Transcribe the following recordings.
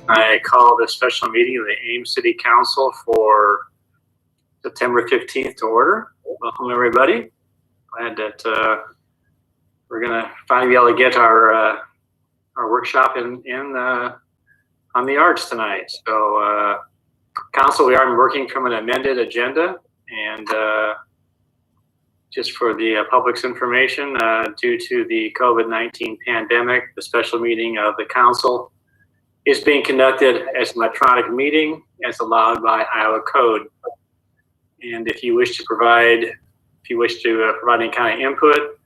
I call this special meeting of the Ames City Council for September 15th to order. Welcome, everybody. Glad that we're going to finally be able to get our workshop in on the arts tonight. So, Council, we are working from an amended agenda, and just for the public's information, due to the COVID-19 pandemic, the special meeting of the Council is being conducted as an electronic meeting as allowed by Iowa Code. And if you wish to provide any kind of input,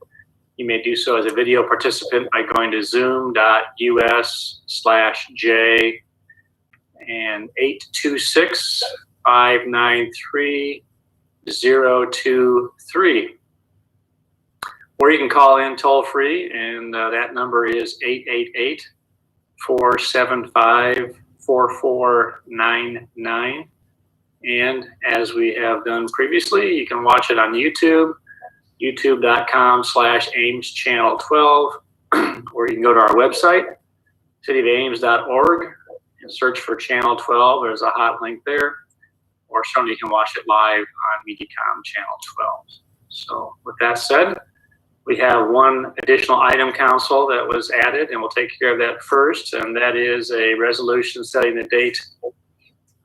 you may do so as a video participant by going to zoom.us/J and 826-593-023. Or you can call in toll free, and that number is 888-475-4499. And as we have done previously, you can watch it on YouTube, youtube.com/Ames Channel 12, or you can go to our website, cityofames.org, and search for Channel 12. There's a hot link there. Or certainly you can watch it live on Mediacom Channel 12. So with that said, we have one additional item, Council, that was added, and we'll take care of that first, and that is a resolution setting the date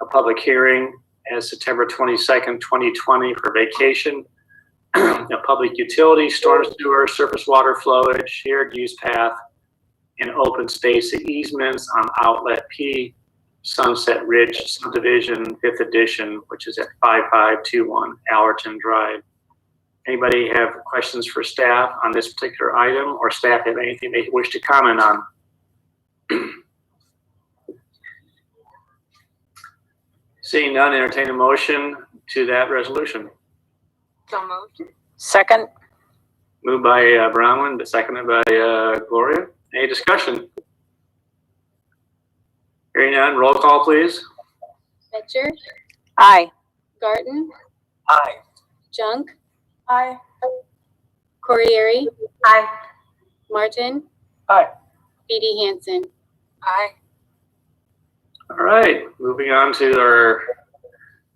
of public hearing as September 22nd, 2020 for vacation, public utility, storm sewer, surface water flowage, shared use path, and open space easements on Outlet P, Sunset Ridge Subdivision, 5th Edition, which is at 5521 Allerton Drive. Anybody have questions for staff on this particular item, or staff have anything they wish to comment on? Seeing none, entertain a motion to that resolution. So moved. Second. Moved by Bronwyn, but seconded by Gloria. Any discussion? Hearing none, roll call, please. Fetcher. Aye. Garten. Aye. Junk. Aye. Corrieri. Aye. Martin. Aye. Beatty Hansen. Aye. All right, moving on to our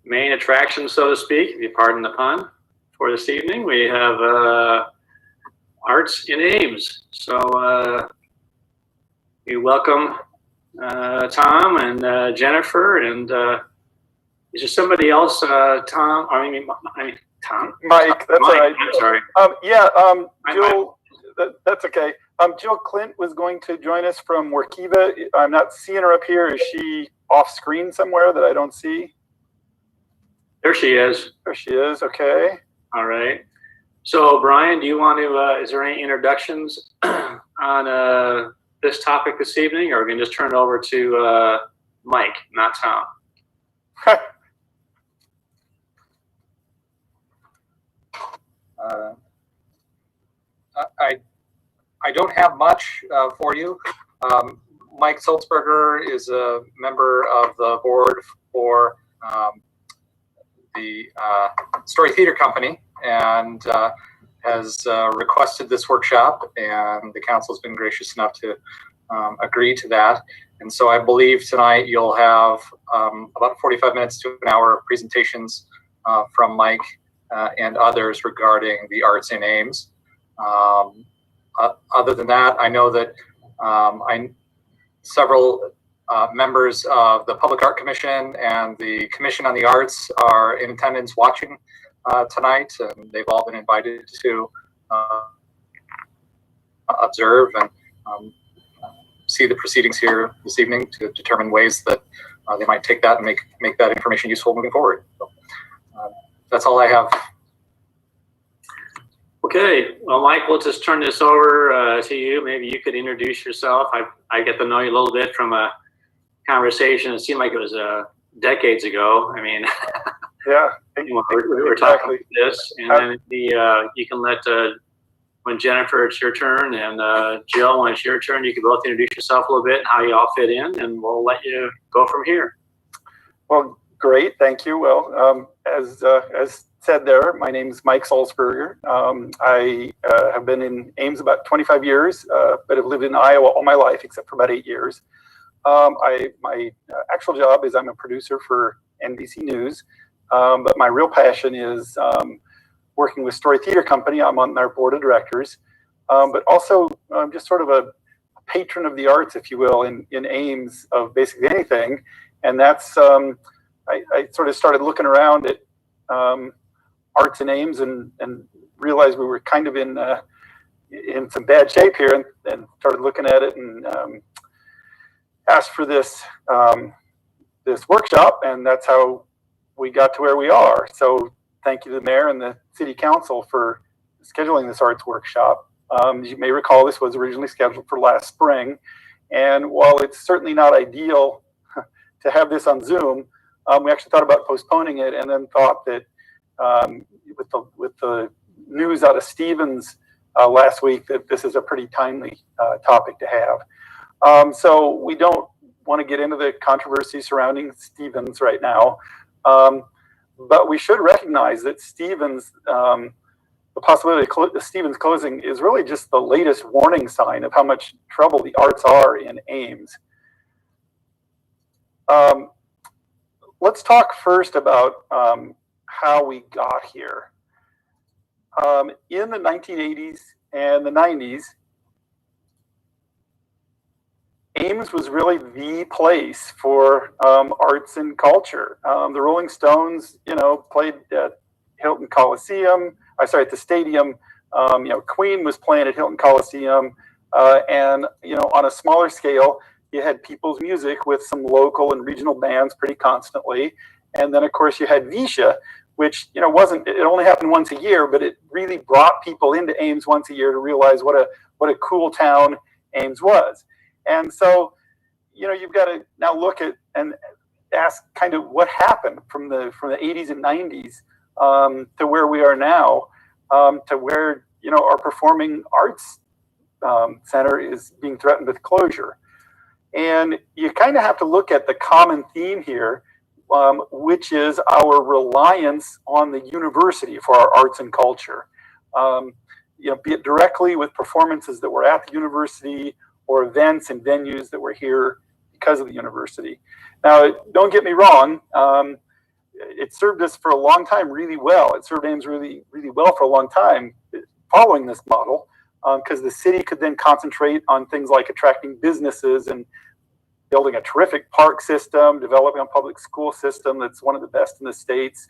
main attraction, so to speak, if you pardon the pun, for this evening. We have Arts in Ames. So we welcome Tom and Jennifer, and is there somebody else, Tom? I mean Tom. Mike, that's Mike, all right. I'm sorry. Jill, that's okay. Jill Clint was going to join us from Workiva. I'm not seeing her up here. Is she off screen somewhere that I don't see? There she is. There she is. Okay. All right. So, Brian, do you want to, is there any introductions on this topic this evening, or we can just turn it over to Mike, not Tom? I don't have much for you. Mike Sulzberger is a member of the board for the Story Theater Company, and has requested this workshop, and the council has been gracious enough to agree to that. And so I believe tonight you'll have about 45 minutes to an hour of presentations from Mike and others regarding the arts in Ames. Other than that, I know that several members of the Public Art Commission and the Commission on the Arts are in attendance watching tonight, and they've all been invited to observe and see the proceedings here this evening to determine ways that they might take that and make that information useful moving forward. So, that's all I have. Okay, well, Mike, we'll just turn this over to you. Maybe you could introduce yourself. I get to know you a little bit from a conversation. It seemed like it was decades ago. I mean, Yeah. we were talking about this, and then you can let when Jennifer, it's your turn, and Jill, when it's your turn, you can both introduce yourself a little bit, how you all fit in, and we'll let you go from here. Well, great. Thank you. Well, as said there, my name is Mike Sulzberger. I have been in Ames about 25 years, but have lived in Iowa all my life, except for about 8 years. My actual job is I'm a producer for NBC News, but my real passion is working with Story Theater Company. I'm on their board of directors, but also I'm just sort of a patron of the arts, if you will, in Ames of basically anything. And that's, I sort of started looking around at arts in Ames and realized we were kind of in some bad shape here, and started looking at it and asked for this this workshop, and that's how we got to where we are. So thank you to the mayor and the city council for scheduling this arts workshop. As you may recall, this was originally scheduled for last spring, and while it's certainly not ideal to have this on Zoom, we actually thought about postponing it, and then thought that with the news out of Stevens last week, that this is a pretty timely topic to have. So we don't want to get into the controversy surrounding Stevens right now, but we should recognize that Stevens, the possibility of Stevens closing is really just the latest warning sign of how much trouble the arts are in Ames. Let's talk first about how we got here. In the 1980s and the 90s, Ames was really the place for arts and culture. The Rolling Stones, played at Hilton Coliseum. At the stadium. Queen was playing at Hilton Coliseum, and on a smaller scale, you had people's music with some local and regional bands pretty constantly, and then of course you had Visha, which it only happened once a year, but it really brought people into Ames once a year to realize what a cool town Ames was. And so you've got to now look at and ask kind of what happened from the 80s and 90s to where we are now, to where our performing arts center is being threatened with closure. And you kind of have to look at the common theme here, which is our reliance on the university for our arts and culture. Be it directly with performances that were at the university or events and venues that were here because of the university. Now, don't get me wrong, it served us for a long time really well. It served Ames really, really well for a long time following this model, because the city could then concentrate on things like attracting businesses and building a terrific park system, developing a public school system that's one of the best in the states,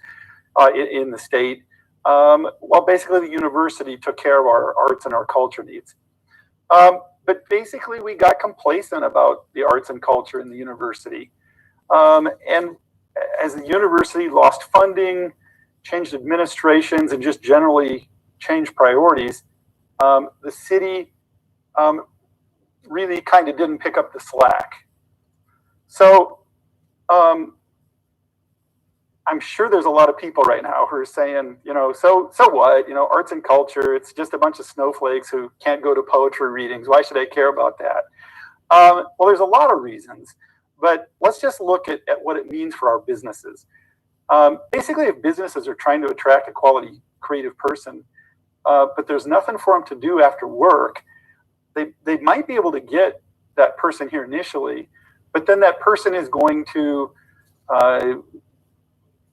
in the state, while basically the university took care of our arts and our culture needs. But basically we got complacent about the arts and culture in the university. And as the university lost funding, changed administrations, and just generally changed priorities, the city really kind of didn't pick up the slack. So I'm sure there's a lot of people right now who are saying, so what? Arts and culture, it's just a bunch of snowflakes who can't go to poetry readings. Why should I care about that? Well, there's a lot of reasons. But let's just look at what it means for our businesses. Basically, if businesses are trying to attract a quality creative person, but there's nothing for them to do after work, they might be able to get that person here initially, but then that person is going to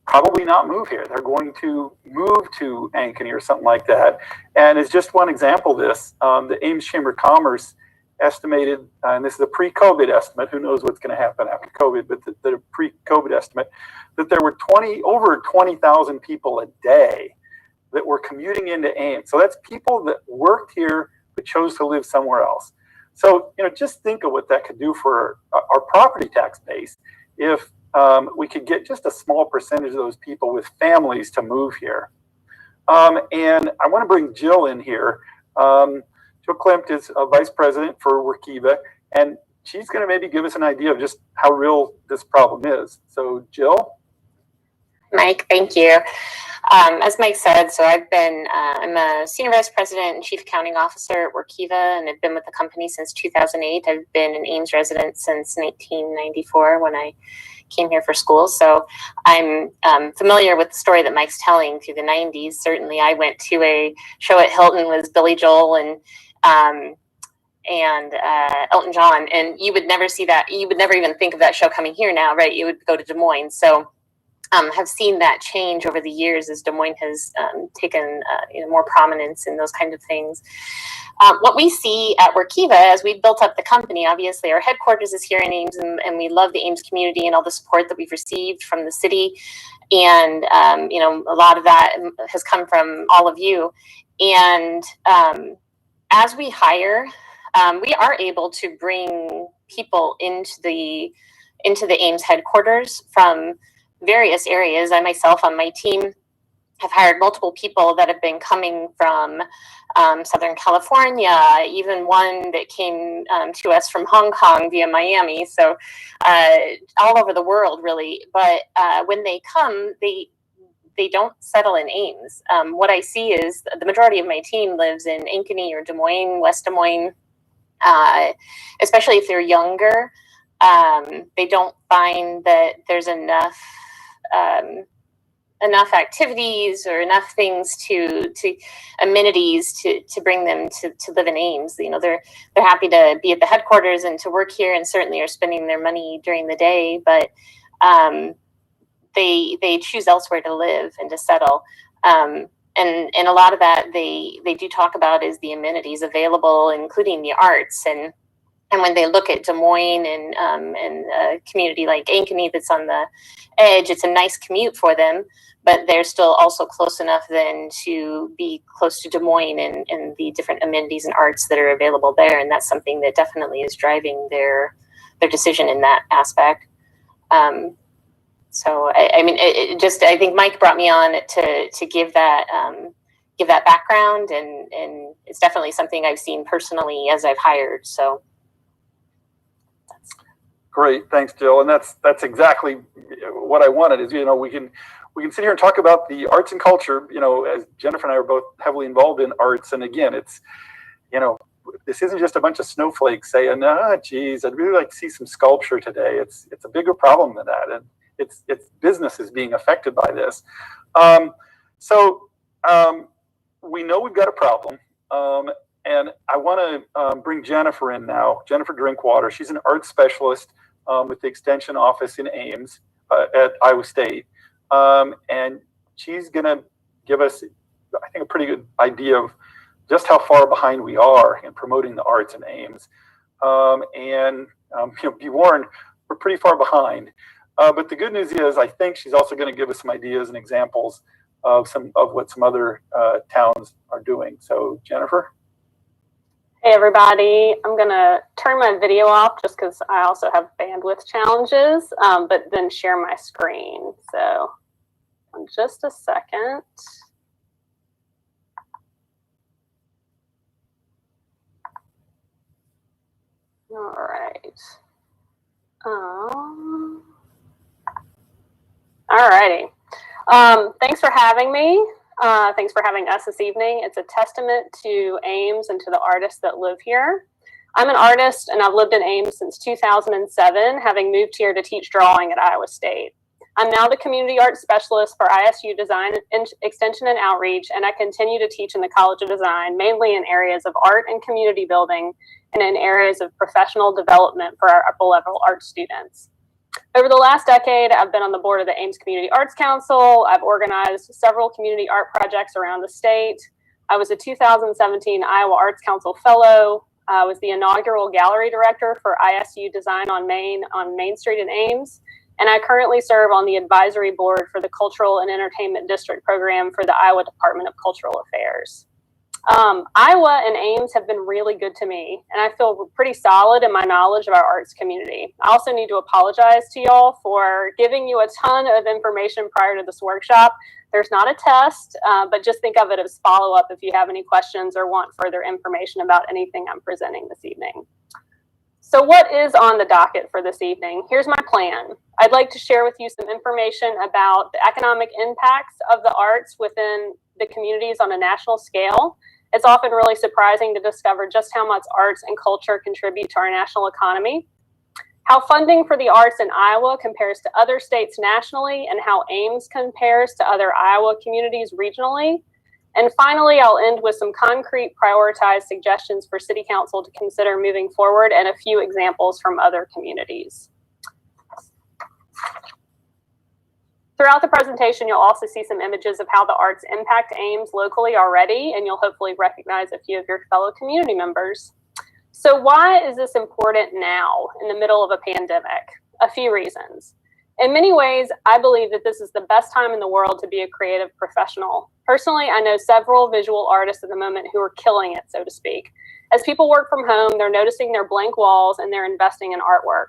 probably not move here. They're going to move to Ankeny or something like that. And as just one example of this, the Ames Chamber of Commerce estimated, and this is a pre-COVID estimate, who knows what's going to happen after COVID, but the pre-COVID estimate, that there were over 20,000 people a day that were commuting into Ames. So that's people that worked here but chose to live somewhere else. So, just think of what that could do for our property tax base if we could get just a small percentage of those people with families to move here. And I want to bring Jill in here. Jill Klimt is a vice president for Workiva, and she's going to maybe give us an idea of just how real this problem is. So, Jill? Mike, thank you. As Mike said, so I'm a senior vice president and chief accounting officer at Workiva, and I've been with the company since 2008. I've been an Ames resident since 1994 when I came here for school. So I'm familiar with the story that Mike's telling through the 90s. Certainly I went to a show at Hilton with Billy Joel, and and Elton John, and you would never see that. You would never even think of that show coming here now, right? You would go to Des Moines. So have seen that change over the years as Des Moines has taken more prominence in those kind of things. What we see at Workiva as we built up the company, obviously our headquarters is here in Ames, and we love the Ames community and all the support that we've received from the city. And, a lot of that has come from all of you. And as we hire, we are able to bring people into the Ames headquarters from various areas. I myself on my team have hired multiple people that have been coming from Southern California, even one that came to us from Hong Kong via Miami. So all over the world, really. But when they come, they don't settle in Ames. What I see is the majority of my team lives in Ankeny or Des Moines, West Des Moines, especially if they're younger. They don't find that there's enough activities or enough things to amenities to bring them to live in Ames. They're happy to be at the headquarters and to work here, and certainly are spending their money during the day, but they choose elsewhere to live and to settle. And a lot of that they do talk about is the amenities available, including the arts. And when they look at Des Moines and a community like Ankeny that's on the edge, it's a nice commute for them, but they're still also close enough then to be close to Des Moines and the different amenities and arts that are available there. And that's something that definitely is driving their decision in that aspect. So I think Mike brought me on to give that background, and it's definitely something I've seen personally as I've hired. So. Great, thanks, Jill. And that's exactly what I wanted. Is we can sit here and talk about the arts and culture. As Jennifer and I are both heavily involved in arts, and again, it's this isn't just a bunch of snowflakes saying, geez, I'd really like to see some sculpture today. It's a bigger problem than that, and it's businesses being affected by this. So we know we've got a problem. And I want to bring Jennifer in now, Jennifer Drinkwater. She's an art specialist with the Extension Office in Ames at Iowa State. And she's going to give us, I think, a pretty good idea of just how far behind we are in promoting the arts in Ames. Be warned, we're pretty far behind. But the good news is, I think she's also going to give us some ideas and examples of what some other towns are doing. So, Jennifer? Hey everybody, I'm gonna turn my video off just because I also have bandwidth challenges, but then share my screen. So just a second. All right. Alrighty. Thanks for having me. Thanks for having us this evening. It's a testament to Ames and to the artists that live here. I'm an artist and I've lived in Ames since 2007, having moved here to teach drawing at Iowa State. I'm now the community arts specialist for ISU Design Extension and Outreach, and I continue to teach in the College of Design, mainly in areas of art and community building and in areas of professional development for our upper level art students. Over the last decade, I've been on the board of the Ames Community Arts Council. I've organized several community art projects around the state. I was a 2017 Iowa Arts Council Fellow. I was the inaugural gallery director for ISU Design on Main Street in Ames. And I currently serve on the advisory board for the Cultural and Entertainment District program for the Iowa Department of Cultural Affairs. Iowa and Ames have been really good to me, and I feel pretty solid in my knowledge of our arts community. I also need to apologize to y'all for giving you a ton of information prior to this workshop. There's not a test, but just think of it as follow-up if you have any questions or want further information about anything I'm presenting this evening. So what is on the docket for this evening? Here's my plan. I'd like to share with you some information about the economic impacts of the arts within the communities on a national scale. It's often really surprising to discover just how much arts and culture contribute to our national economy. How funding for the arts in Iowa compares to other states nationally, and how Ames compares to other Iowa communities regionally. And finally, I'll end with some concrete prioritized suggestions for City Council to consider moving forward and a few examples from other communities. Throughout the presentation, you'll also see some images of how the arts impact Ames locally already, and you'll hopefully recognize a few of your fellow community members. So why is this important now in the middle of a pandemic? A few reasons. In many ways, I believe that this is the best time in the world to be a creative professional. Personally, I know several visual artists at the moment who are killing it, so to speak. As people work from home, they're noticing their blank walls and they're investing in artwork.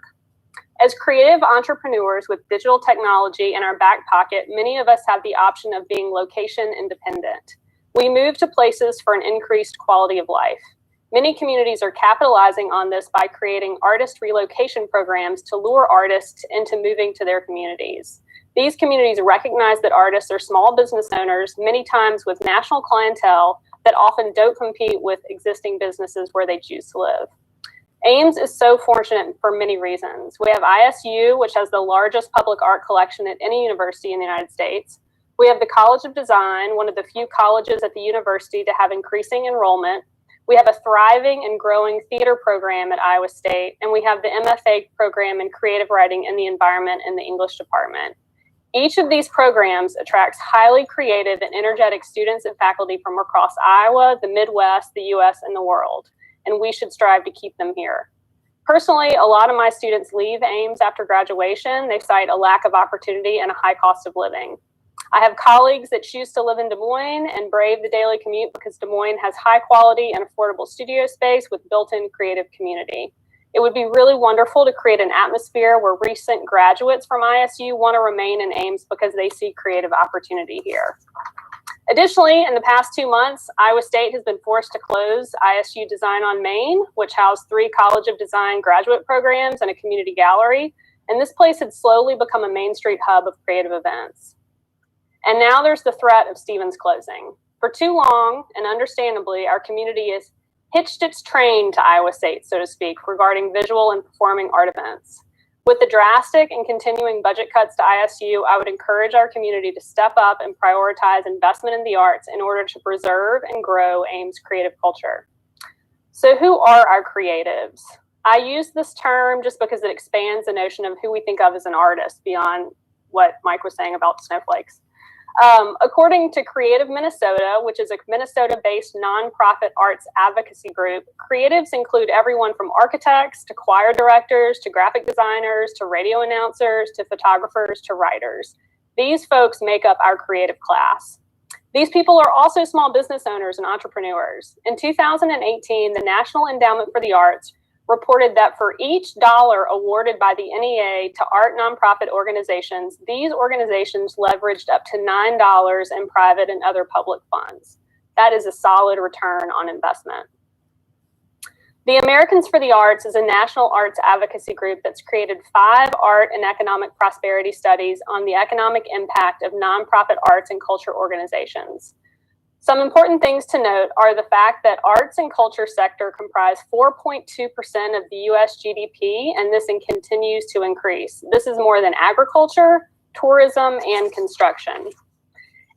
As creative entrepreneurs with digital technology in our back pocket, many of us have the option of being location independent. We move to places for an increased quality of life. Many communities are capitalizing on this by creating artist relocation programs to lure artists into moving to their communities. These communities recognize that artists are small business owners, many times with national clientele that often don't compete with existing businesses where they choose to live. Ames is so fortunate for many reasons. We have ISU, which has the largest public art collection at any university in the United States. We have the College of Design, one of the few colleges at the university to have increasing enrollment. We have a thriving and growing theater program at Iowa State, and we have the MFA program in creative writing and the environment in the English department. Each of these programs attracts highly creative and energetic students and faculty from across Iowa, the Midwest, the US, and the world, and we should strive to keep them here. Personally, a lot of my students leave Ames after graduation. They cite a lack of opportunity and a high cost of living. I have colleagues that choose to live in Des Moines and brave the daily commute because Des Moines has high quality and affordable studio space with built-in creative community. It would be really wonderful to create an atmosphere where recent graduates from ISU want to remain in Ames because they see creative opportunity here. Additionally, in the past 2 months, Iowa State has been forced to close ISU Design on Main, which housed 3 College of Design graduate programs and a community gallery. And this place had slowly become a Main Street hub of creative events. And now there's the threat of Stevens closing. For too long, and understandably, our community has hitched its train to Iowa State, so to speak, regarding visual and performing art events. With the drastic and continuing budget cuts to ISU, I would encourage our community to step up and prioritize investment in the arts in order to preserve and grow Ames' creative culture. So who are our creatives? I use this term just because it expands the notion of who we think of as an artist beyond what Mike was saying about snowflakes. According to Creative Minnesota, which is a Minnesota-based nonprofit arts advocacy group, creatives include everyone from architects to choir directors to graphic designers to radio announcers to photographers to writers. These folks make up our creative class. These people are also small business owners and entrepreneurs. In 2018, the National Endowment for the Arts reported that for each dollar awarded by the NEA to art nonprofit organizations, these organizations leveraged up to $9 in private and other public funds. That is a solid return on investment. The Americans for the Arts is a national arts advocacy group that's created 5 art and economic prosperity studies on the economic impact of nonprofit arts and culture organizations. Some important things to note are the fact that arts and culture sector comprise 4.2% of the US GDP, and this continues to increase. This is more than agriculture, tourism, and construction.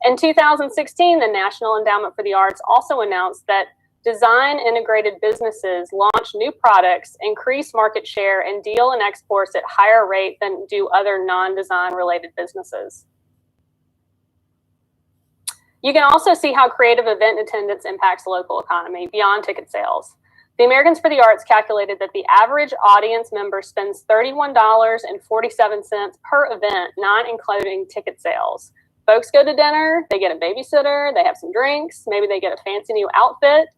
In 2016, the National Endowment for the Arts also announced that design integrated businesses launch new products, increase market share, and deal in exports at higher rate than do other non-design related businesses. You can also see how creative event attendance impacts the local economy beyond ticket sales. The Americans for the Arts calculated that the average audience member spends $31.47 per event, not including ticket sales. Folks go to dinner, they get a babysitter, they have some drinks, maybe they get a fancy new outfit.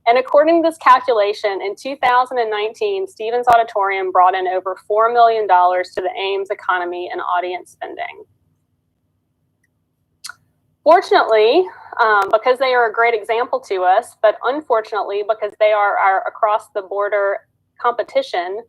And according to this calculation, in 2019, Stevens Auditorium brought in over $4 million to the Ames economy in audience spending. Fortunately, because they are a great example to us, but unfortunately, because they are our across-the-border competition,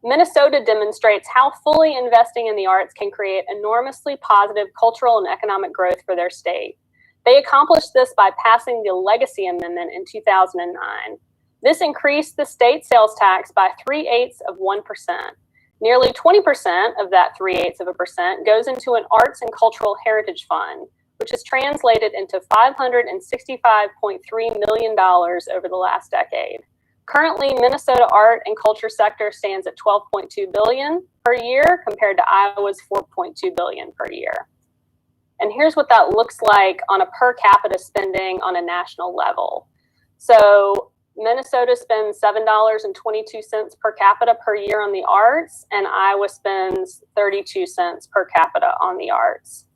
Minnesota demonstrates how fully investing in the arts can create enormously positive cultural and economic growth for their state. They accomplished this by passing the Legacy Amendment in 2009. This increased the state sales tax by 0.3%. Nearly 20% of that 0.3% goes into an arts and cultural heritage fund, which is translated into $565.3 million over the last decade. Currently, Minnesota art and culture sector stands at $12.2 billion per year compared to Iowa's $4.2 billion per year. And here's what that looks like on a per capita spending on a national level. So Minnesota spends $7.22 per capita per year on the arts, and Iowa spends 32 cents per capita on the arts.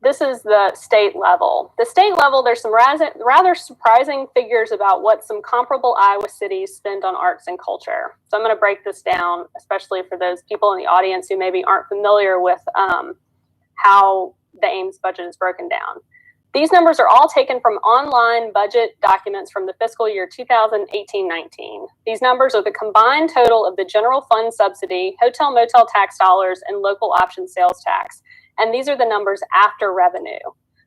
This is the state level. The state level, there's some rather surprising figures about what some comparable Iowa cities spend on arts and culture. So I'm going to break this down, especially for those people in the audience who maybe aren't familiar with how the Ames budget is broken down. These numbers are all taken from online budget documents from the fiscal year 2018-19. These numbers are the combined total of the general fund subsidy, hotel motel tax dollars, and local option sales tax. And these are the numbers after revenue.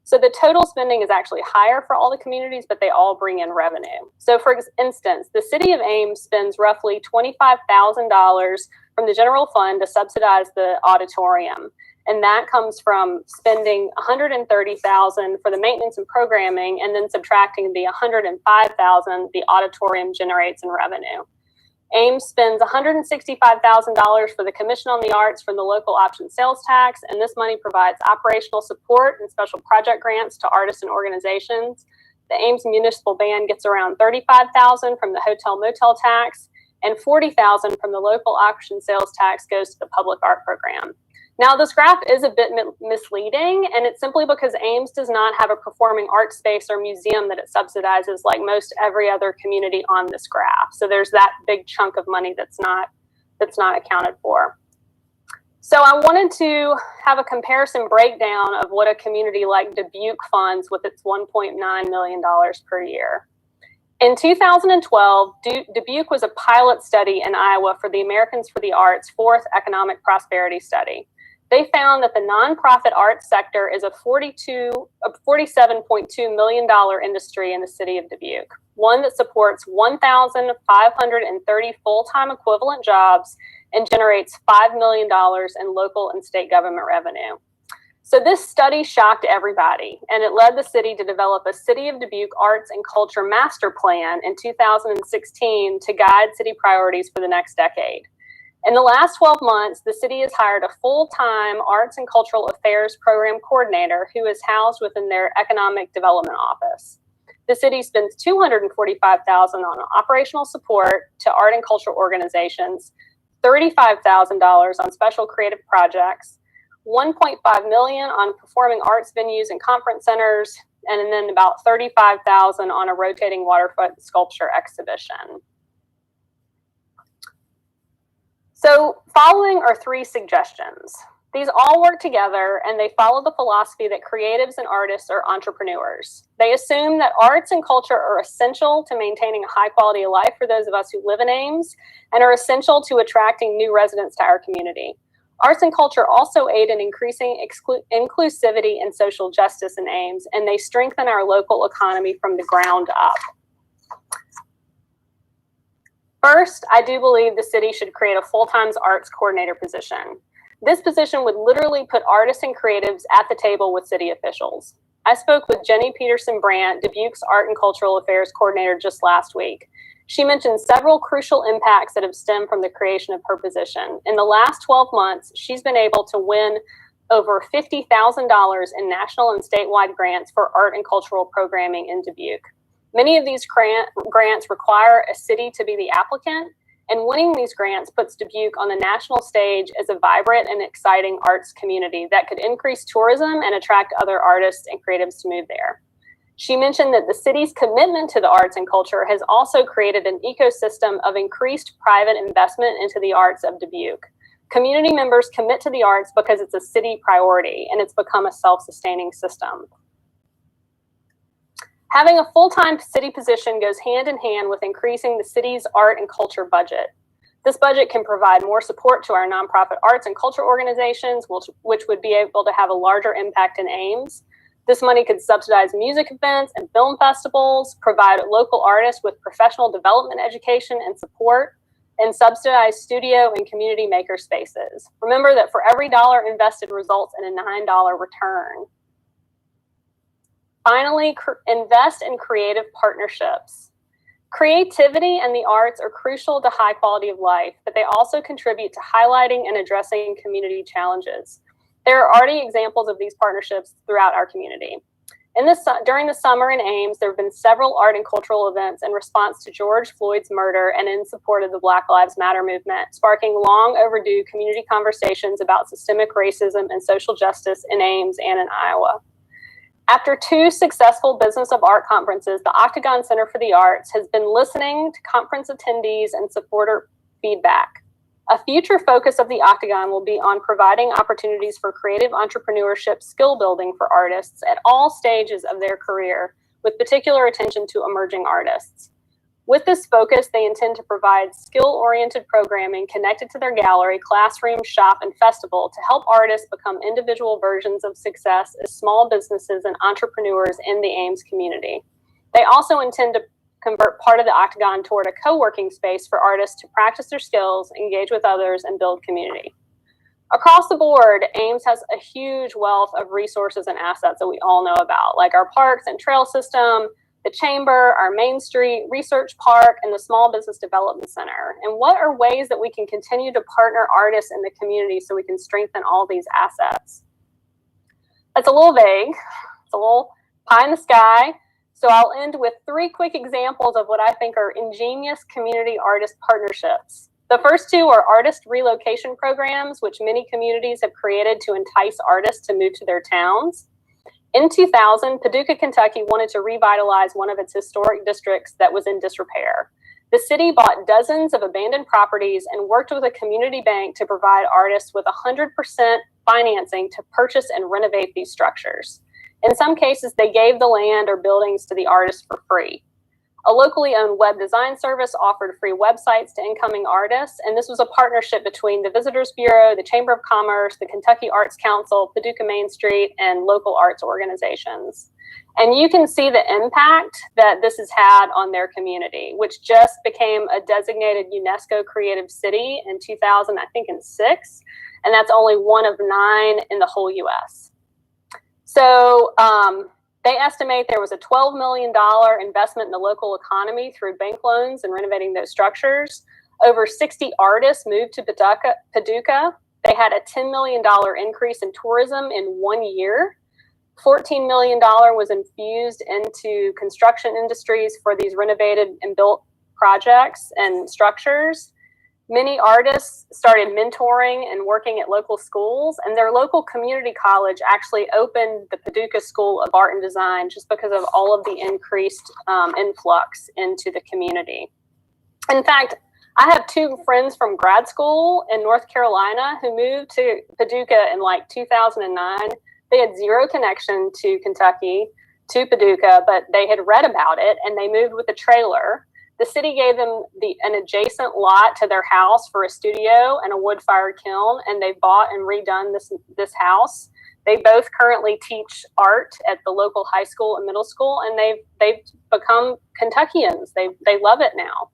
So the total spending is actually higher for all the communities, but they all bring in revenue. So for instance, the city of Ames spends roughly $25,000 from the general fund to subsidize the auditorium. And that comes from spending $130,000 for the maintenance and programming, and then subtracting the $105,000 the auditorium generates in revenue. Ames spends $165,000 for the Commission on the Arts from the local option sales tax, and this money provides operational support and special project grants to artists and organizations. The Ames Municipal Band gets around $35,000 from the hotel motel tax, and $40,000 from the local option sales tax goes to the public art program. Now, this graph is a bit misleading, and it's simply because Ames does not have a performing art space or museum that it subsidizes like most every other community on this graph. So there's that big chunk of money that's not accounted for. So I wanted to have a comparison breakdown of what a community like Dubuque funds with its $1.9 million per year. In 2012, Dubuque was a pilot study in Iowa for the Americans for the Arts' fourth economic prosperity study. They found that the nonprofit arts sector is a $47.2 million industry in the city of Dubuque, one that supports 1,530 full-time equivalent jobs and generates $5 million in local and state government revenue. So this study shocked everybody, and it led the city to develop a City of Dubuque Arts and Culture Master Plan in 2016 to guide city priorities for the next decade. In the last 12 months, the city has hired a full-time Arts and Cultural Affairs Program Coordinator who is housed within their Economic Development Office. The city spends $245,000 on operational support to art and cultural organizations, $35,000 on special creative projects, $1.5 million on performing arts venues and conference centers, and then about $35,000 on a rotating waterfront sculpture exhibition. So following are three suggestions. These all work together, and they follow the philosophy that creatives and artists are entrepreneurs. They assume that arts and culture are essential to maintaining a high quality of life for those of us who live in Ames, and are essential to attracting new residents to our community. Arts and culture also aid in increasing inclusivity and social justice in Ames, and they strengthen our local economy from the ground up. First, I do believe the city should create a full-time arts coordinator position. This position would literally put artists and creatives at the table with city officials. I spoke with Jenny Peterson-Brandt, Dubuque's Art and Cultural Affairs Coordinator, just last week. She mentioned several crucial impacts that have stemmed from the creation of her position. In the last 12 months, she's been able to win over $50,000 in national and statewide grants for art and cultural programming in Dubuque. Many of these grants require a city to be the applicant, and winning these grants puts Dubuque on the national stage as a vibrant and exciting arts community that could increase tourism and attract other artists and creatives to move there. She mentioned that the city's commitment to the arts and culture has also created an ecosystem of increased private investment into the arts of Dubuque. Community members commit to the arts because it's a city priority, and it's become a self-sustaining system. Having a full-time city position goes hand in hand with increasing the city's art and culture budget. This budget can provide more support to our nonprofit arts and culture organizations, which would be able to have a larger impact in Ames. This money could subsidize music events and film festivals, provide local artists with professional development education and support, and subsidized studio and community maker spaces. Remember that for every dollar invested results in a $9 return. Finally, invest in creative partnerships. Creativity and the arts are crucial to high quality of life, but they also contribute to highlighting and addressing community challenges. There are already examples of these partnerships throughout our community. During the summer in Ames, there have been several art and cultural events in response to George Floyd's murder and in support of the Black Lives Matter movement, sparking long overdue community conversations about systemic racism and social justice in Ames and in Iowa. After 2 successful Business of Art conferences, the Octagon Center for the Arts has been listening to conference attendees and supporter feedback. A future focus of the Octagon will be on providing opportunities for creative entrepreneurship skill building for artists at all stages of their career, with particular attention to emerging artists. With this focus, they intend to provide skill-oriented programming connected to their gallery, classroom, shop, and festival to help artists become individual versions of success as small businesses and entrepreneurs in the Ames community. They also intend to convert part of the Octagon toward a co-working space for artists to practice their skills, engage with others, and build community. Across the board, Ames has a huge wealth of resources and assets that we all know about, like our parks and trail system, the Chamber, our Main Street Research Park, and the Small Business Development Center. And what are ways that we can continue to partner artists in the community so we can strengthen all these assets? That's a little vague. It's a little pie in the sky. So I'll end with 3 quick examples of what I think are ingenious community artist partnerships. The first 2 are artist relocation programs, which many communities have created to entice artists to move to their towns. In 2000, Paducah, Kentucky wanted to revitalize one of its historic districts that was in disrepair. The city bought dozens of abandoned properties and worked with a community bank to provide artists with 100% financing to purchase and renovate these structures. In some cases, they gave the land or buildings to the artists for free. A locally owned web design service offered free websites to incoming artists, and this was a partnership between the Visitors Bureau, the Chamber of Commerce, the Kentucky Arts Council, Paducah Main Street, and local arts organizations. And you can see the impact that this has had on their community, which just became a designated UNESCO Creative City in 2006, and that's only one of 9 in the whole US. So they estimate there was a $12 million investment in the local economy through bank loans and renovating those structures. Over 60 artists moved to Paducah. They had a $10 million increase in tourism in 1 year. $14 million was infused into construction industries for these renovated and built projects and structures. Many artists started mentoring and working at local schools, and their local community college actually opened the Paducah School of Art and Design just because of all of the increased influx into the community. In fact, I have 2 friends from grad school in North Carolina who moved to Paducah in like 2009. They had 0 connection to Kentucky, to Paducah, but they had read about it and they moved with a trailer. The city gave them an adjacent lot to their house for a studio and a wood-fired kiln, and they bought and redone this house. They both currently teach art at the local high school and middle school, and they've become Kentuckians. They love it now.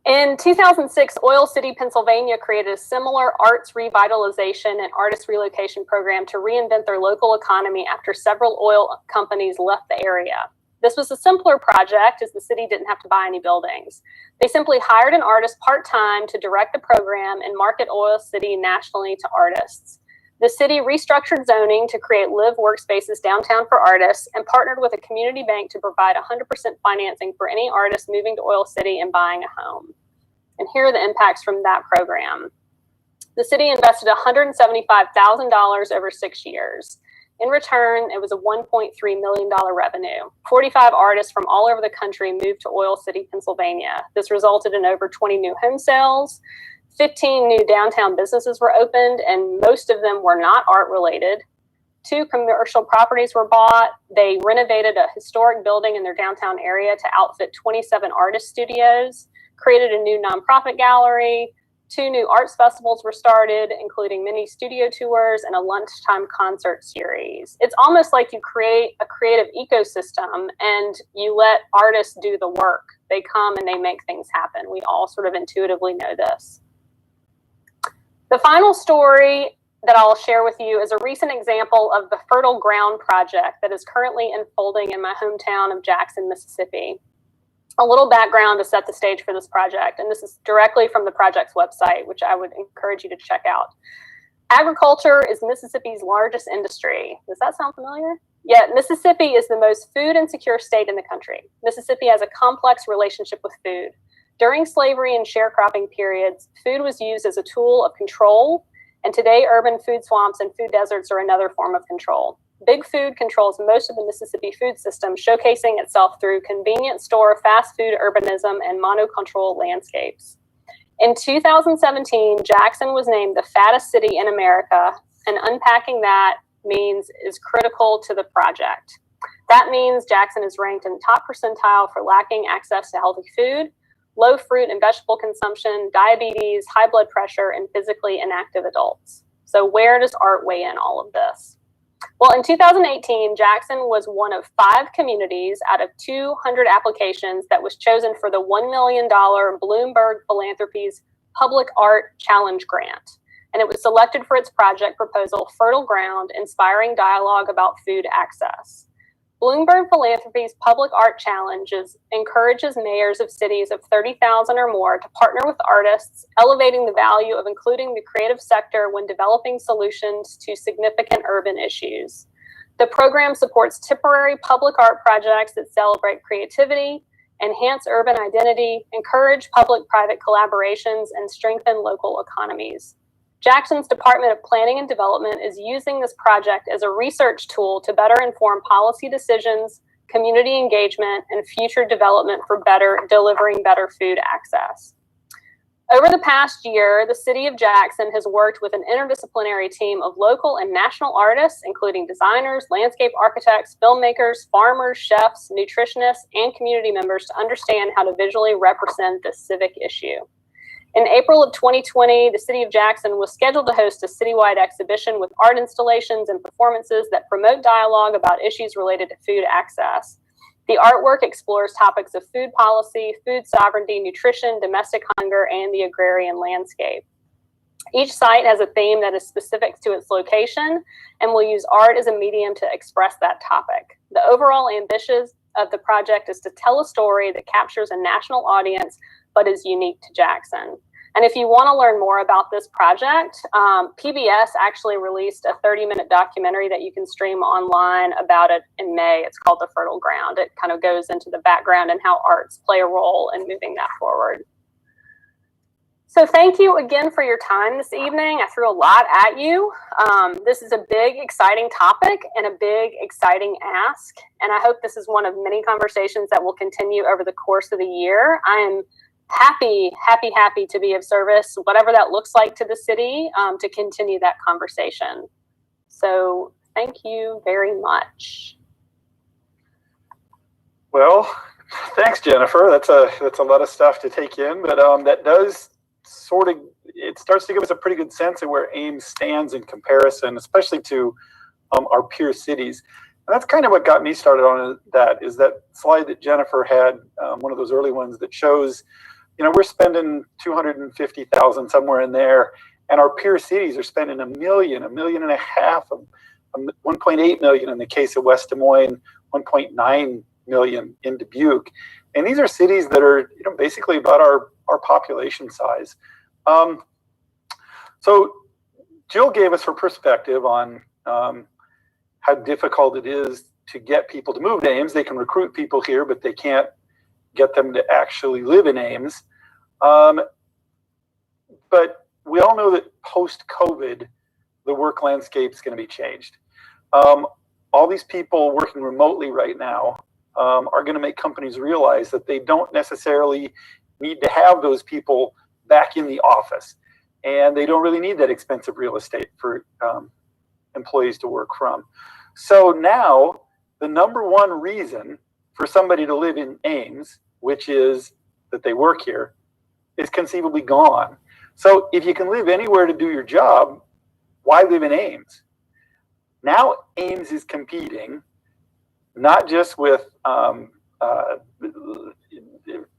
In 2006, Oil City, Pennsylvania created a similar arts revitalization and artist relocation program to reinvent their local economy after several oil companies left the area. This was a simpler project as the city didn't have to buy any buildings. They simply hired an artist part-time to direct the program and market Oil City nationally to artists. The city restructured zoning to create live workspaces downtown for artists and partnered with a community bank to provide 100% financing for any artist moving to Oil City and buying a home. And here are the impacts from that program. The city invested $175,000 over 6 years. In return, it was a $1.3 million revenue. 45 artists from all over the country moved to Oil City, Pennsylvania. This resulted in over 20 new home sales. 15 new downtown businesses were opened, and most of them were not art related. 2 commercial properties were bought. They renovated a historic building in their downtown area to outfit 27 artist studios, created a new nonprofit gallery, 2 new arts festivals were started, including mini studio tours and a lunchtime concert series. It's almost like you create a creative ecosystem and you let artists do the work. They come and they make things happen. We all sort of intuitively know this. The final story that I'll share with you is a recent example of the Fertile Ground project that is currently unfolding in my hometown of Jackson, Mississippi. A little background to set the stage for this project, and this is directly from the project's website, which I would encourage you to check out. Agriculture is Mississippi's largest industry. Does that sound familiar? Yet Mississippi is the most food insecure state in the country. Mississippi has a complex relationship with food. During slavery and sharecropping periods, food was used as a tool of control, and today urban food swamps and food deserts are another form of control. Big Food controls most of the Mississippi food system, showcasing itself through convenience store, fast food urbanism, and monocultural landscapes. In 2017, Jackson was named the fattest city in America, and unpacking that is critical to the project. That means Jackson is ranked in the top percentile for lacking access to healthy food, low fruit and vegetable consumption, diabetes, high blood pressure, and physically inactive adults. So where does art weigh in all of this? Well, in 2018, Jackson was one of 5 communities out of 200 applications that was chosen for the $1 million Bloomberg Philanthropies Public Art Challenge Grant. And it was selected for its project proposal, Fertile Ground, Inspiring Dialogue About Food Access. Bloomberg Philanthropies Public Art Challenges encourages mayors of cities of 30,000 or more to partner with artists, elevating the value of including the creative sector when developing solutions to significant urban issues. The program supports temporary public art projects that celebrate creativity, enhance urban identity, encourage public-private collaborations, and strengthen local economies. Jackson's Department of Planning and Development is using this project as a research tool to better inform policy decisions, community engagement, and future development for delivering better food access. Over the past year, the City of Jackson has worked with an interdisciplinary team of local and national artists, including designers, landscape architects, filmmakers, farmers, chefs, nutritionists, and community members to understand how to visually represent this civic issue. In April of 2020, the City of Jackson was scheduled to host a citywide exhibition with art installations and performances that promote dialogue about issues related to food access. The artwork explores topics of food policy, food sovereignty, nutrition, domestic hunger, and the agrarian landscape. Each site has a theme that is specific to its location and will use art as a medium to express that topic. The overall ambition of the project is to tell a story that captures a national audience but is unique to Jackson. And if you want to learn more about this project, PBS actually released a 30-minute documentary that you can stream online about it in May. It's called The Fertile Ground. It kind of goes into the background and how arts play a role in moving that forward. So thank you again for your time this evening. I threw a lot at you. This is a big, exciting topic and a big, exciting ask. And I hope this is one of many conversations that will continue over the course of the year. I am happy to be of service, whatever that looks like to the city, to continue that conversation. So thank you very much. Well, thanks, Jennifer. That's a lot of stuff to take in, but that does it starts to give us a pretty good sense of where Ames stands in comparison, especially to our peer cities. And that's kind of what got me started on that, is that slide that Jennifer had, one of those early ones that shows, we're spending $250,000 somewhere in there, and our peer cities are spending $1 million, $1.5 million, 1.8 million in the case of West Des Moines, 1.9 million in Dubuque. And these are cities that are basically about our population size. So Jill gave us her perspective on how difficult it is to get people to move to Ames. They can recruit people here, but they can't get them to actually live in Ames. But we all know that post-COVID, the work landscape is going to be changed. All these people working remotely right now are going to make companies realize that they don't necessarily need to have those people back in the office. And they don't really need that expensive real estate for employees to work from. So now the number one reason for somebody to live in Ames, which is that they work here, is conceivably gone. So if you can live anywhere to do your job, why live in Ames? Now Ames is competing not just with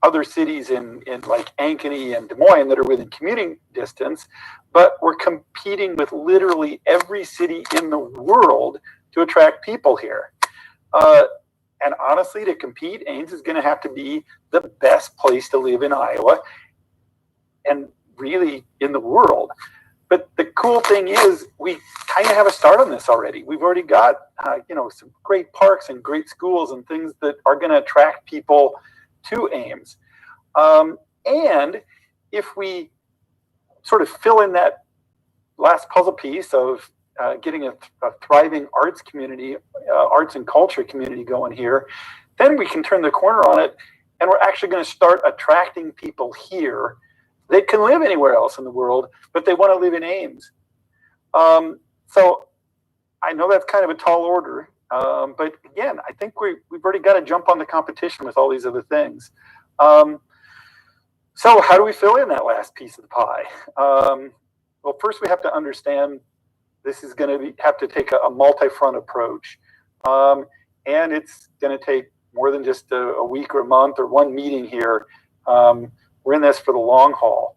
other cities in like Ankeny and Des Moines that are within commuting distance, but we're competing with literally every city in the world to attract people here. And honestly, to compete, Ames is going to have to be the best place to live in Iowa and really in the world. But the cool thing is we kind of have a start on this already. We've already got, some great parks and great schools and things that are going to attract people to Ames. And if we sort of fill in that last puzzle piece of getting a thriving arts community, arts and culture community going here, then we can turn the corner on it, and we're actually going to start attracting people here. They can live anywhere else in the world, but they want to live in Ames. So I know that's kind of a tall order, but again, I think we've already got to jump on the competition with all these other things. So how do we fill in that last piece of the pie? Well, first we have to understand this is going to have to take a multi-front approach. And it's going to take more than just a week or a month or one meeting here. We're in this for the long haul.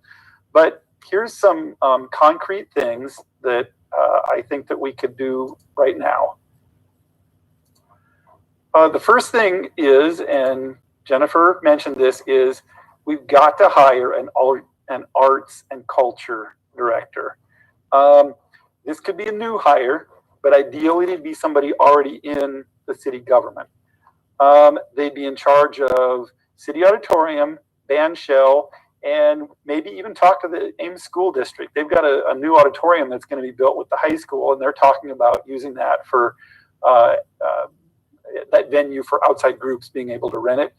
But here's some concrete things that I think that we could do right now. The first thing is, and Jennifer mentioned this, is we've got to hire an arts and culture director. This could be a new hire, but ideally it'd be somebody already in the city government. They'd be in charge of city auditorium, band shell, and maybe even talk to the Ames School District. They've got a new auditorium that's going to be built with the high school, and they're talking about using that for that venue for outside groups being able to rent it.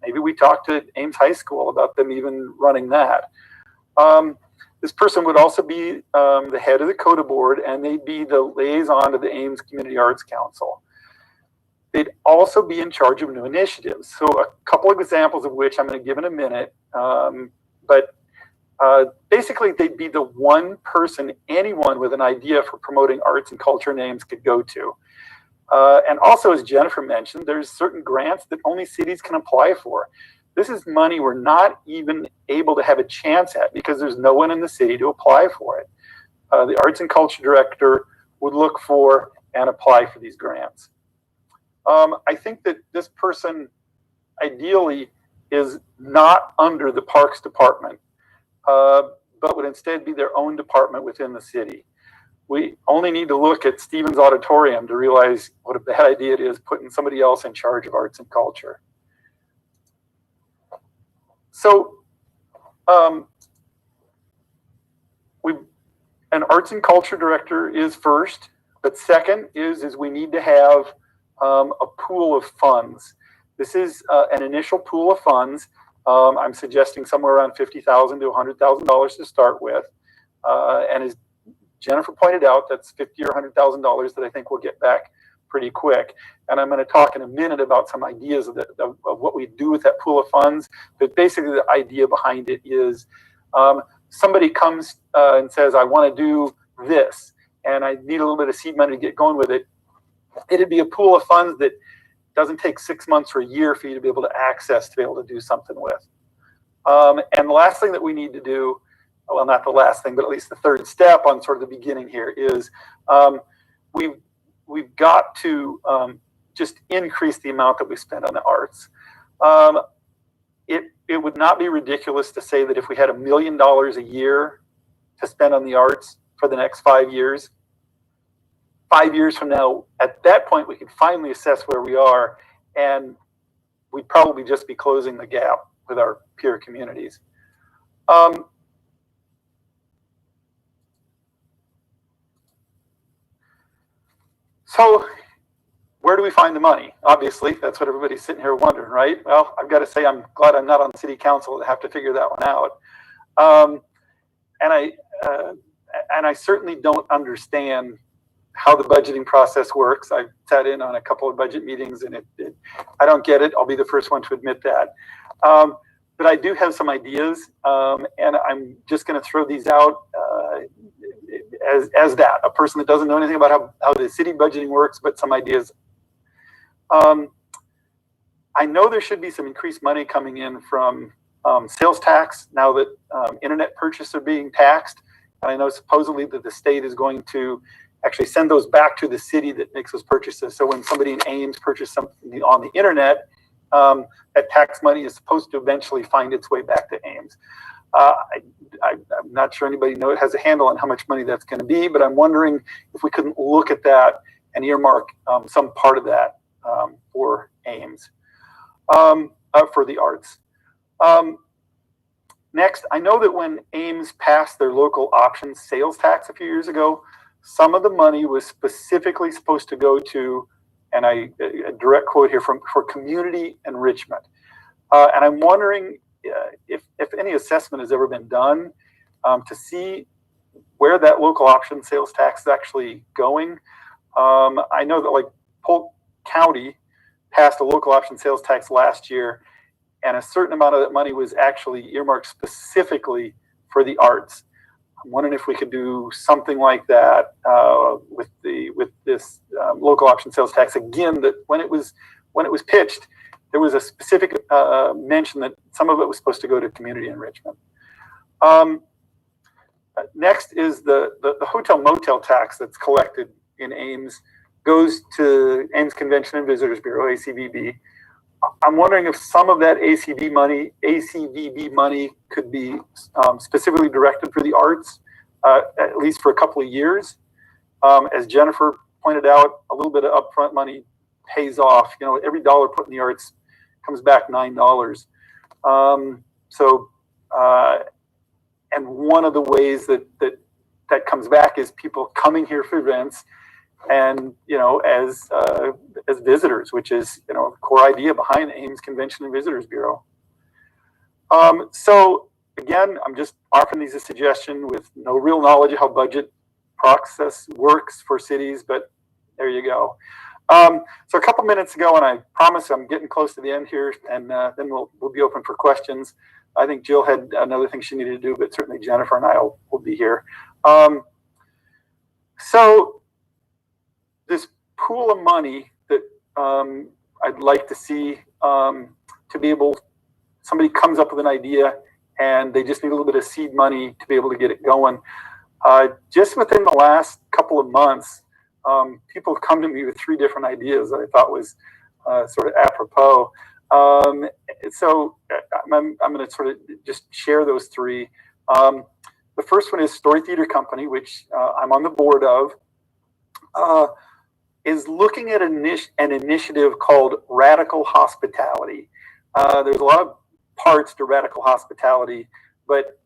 Maybe we talk to Ames High School about them even running that. This person would also be the head of the CODA board, and they'd be the liaison to the Ames Community Arts Council. They'd also be in charge of new initiatives. So a couple of examples of which I'm going to give in a minute. But basically, they'd be the one person anyone with an idea for promoting arts and culture in Ames could go to. And also, as Jennifer mentioned, there's certain grants that only cities can apply for. This is money we're not even able to have a chance at because there's no one in the city to apply for it. The arts and culture director would look for and apply for these grants. I think that this person ideally is not under the Parks Department, but would instead be their own department within the city. We only need to look at Stevens Auditorium to realize what a bad idea it is putting somebody else in charge of arts and culture. So an arts and culture director is first, but second is we need to have a pool of funds. This is an initial pool of funds. I'm suggesting somewhere around $50,000 to $100,000 to start with. And as Jennifer pointed out, that's $50,000 or $100,000 that I think we'll get back pretty quick. And I'm going to talk in a minute about some ideas of what we do with that pool of funds. But basically the idea behind it is somebody comes and says, I want to do this, and I need a little bit of seed money to get going with it. It'd be a pool of funds that doesn't take 6 months or a year for you to be able to access to be able to do something with. And the last thing that we need to do, well, not the last thing, but at least the third step on sort of the beginning here is we've got to just increase the amount that we spend on the arts. It would not be ridiculous to say that if we had $1 million a year to spend on the arts for the next 5 years, 5 years from now, at that point, we could finally assess where we are, and we'd probably just be closing the gap with our peer communities. So where do we find the money? Obviously, that's what everybody's sitting here wondering, right? Well, I've got to say I'm glad I'm not on city council to have to figure that one out. And I certainly don't understand how the budgeting process works. I sat in on a couple of budget meetings, and I don't get it. I'll be the first one to admit that. But but I do have some ideas, and I'm just going to throw these out as that, a person that doesn't know anything about how the city budgeting works, but some ideas. I know there should be some increased money coming in from sales tax now that internet purchases are being taxed. And I know supposedly that the state is going to actually send those back to the city that makes those purchases. So when somebody in Ames purchases something on the internet, that tax money is supposed to eventually find its way back to Ames. I'm not sure anybody has a handle on how much money that's going to be, but I'm wondering if we couldn't look at that and earmark some part of that for Ames, for the arts. Next, I know that when Ames passed their local options sales tax a few years ago, some of the money was specifically supposed to go to, and a direct quote here, for community enrichment. And I'm wondering if any assessment has ever been done to see where that local option sales tax is actually going. I know that like Polk County passed a local option sales tax last year, and a certain amount of that money was actually earmarked specifically for the arts. I'm wondering if we could do something like that with this local option sales tax again. That when it was pitched, there was a specific mention that some of it was supposed to go to community enrichment. Next is the hotel motel tax that's collected in Ames goes to Ames Convention and Visitors Bureau, ACVB. I'm wondering if some of that ACVB money could be specifically directed for the arts, at least for a couple of years. As Jennifer pointed out, a little bit of upfront money pays off. You know, every dollar put in the arts comes back $9. And one of the ways that comes back is people coming here for events, and as visitors, which is the core idea behind the Ames Convention and Visitors Bureau. So again, I'm just offering these as a suggestion with no real knowledge of how budget process works for cities, but there you go. So a couple minutes ago, and I promise I'm getting close to the end here, and then we'll be open for questions. I think Jill had another thing she needed to do, but certainly Jennifer and I will be here. So this pool of money that I'd like to see to be able, somebody comes up with an idea and they just need a little bit of seed money to be able to get it going. Just within the last couple of months, people have come to me with 3 different ideas that I thought was sort of apropos. So I'm going to sort of just share those 3. The first one is Story Theater Company, which I'm on the board of, is looking at an initiative called Radical Hospitality. There's a lot of parts to Radical Hospitality, but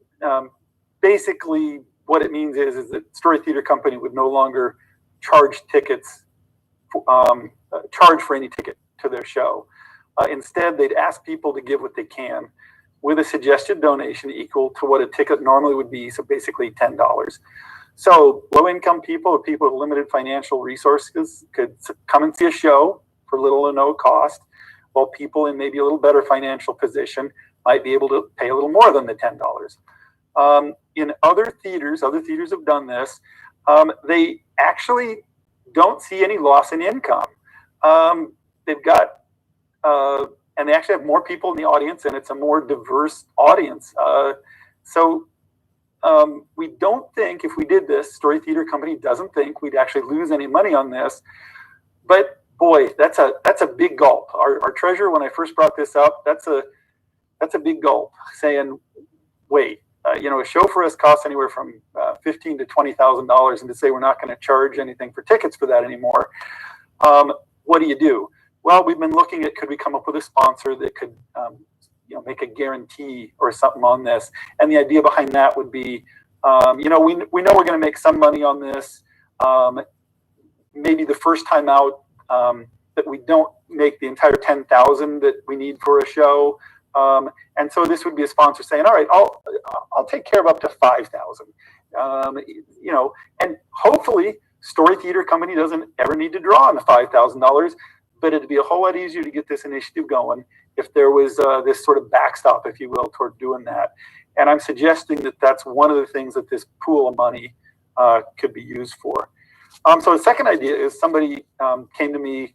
basically what it means is that Story Theater Company would no longer charge tickets, charge for any ticket to their show. Instead, they'd ask people to give what they can with a suggested donation equal to what a ticket normally would be, so basically $10. So low-income people or people with limited financial resources could come and see a show for little or no cost, while people in maybe a little better financial position might be able to pay a little more than the $10. In other theaters have done this. They actually don't see any loss in income. They've got, and they actually have more people in the audience, and it's a more diverse audience. So we don't think, if we did this, Story Theater Company doesn't think we'd actually lose any money on this. But boy, that's a big gulp. Our treasurer, when I first brought this up, that's a big gulp, saying, wait, a show for us costs anywhere from $15,000 to $20,000, and to say we're not going to charge anything for tickets for that anymore. What do? Well, we've been looking at, could we come up with a sponsor that could make a guarantee or something on this? And the idea behind that would be, we know we're going to make some money on this. Maybe the first time out, that we don't make the entire $10,000 that we need for a show. And so this would be a sponsor saying, all right, I'll take care of up to $5,000. And hopefully Story Theater Company doesn't ever need to draw on the $5,000. but it'd be a whole lot easier to get this initiative going if there was this sort of backstop, if you will, toward doing that. And I'm suggesting that that's one of the things that this pool of money could be used for. So the second idea is somebody came to me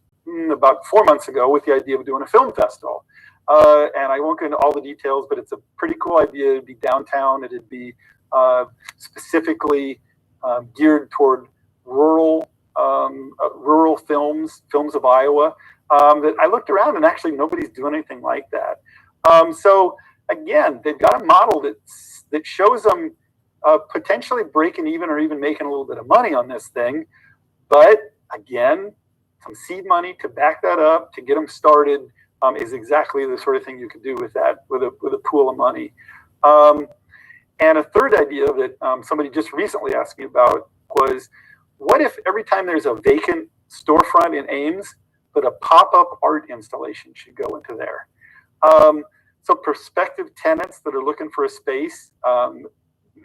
about 4 months ago with the idea of doing a film festival. And I won't go into all the details, but it's a pretty cool idea. It'd be downtown. It'd be specifically geared toward rural films of Iowa. That I looked around and actually nobody's doing anything like that. So again, they've got a model that shows them potentially breaking even or even making a little bit of money on this thing. But again, some seed money to back that up, to get them started, is exactly the sort of thing you could do with that, with a pool of money. And a third idea that somebody just recently asked me about was, what if every time there's a vacant storefront in Ames, that a pop-up art installation should go into there? So prospective tenants that are looking for a space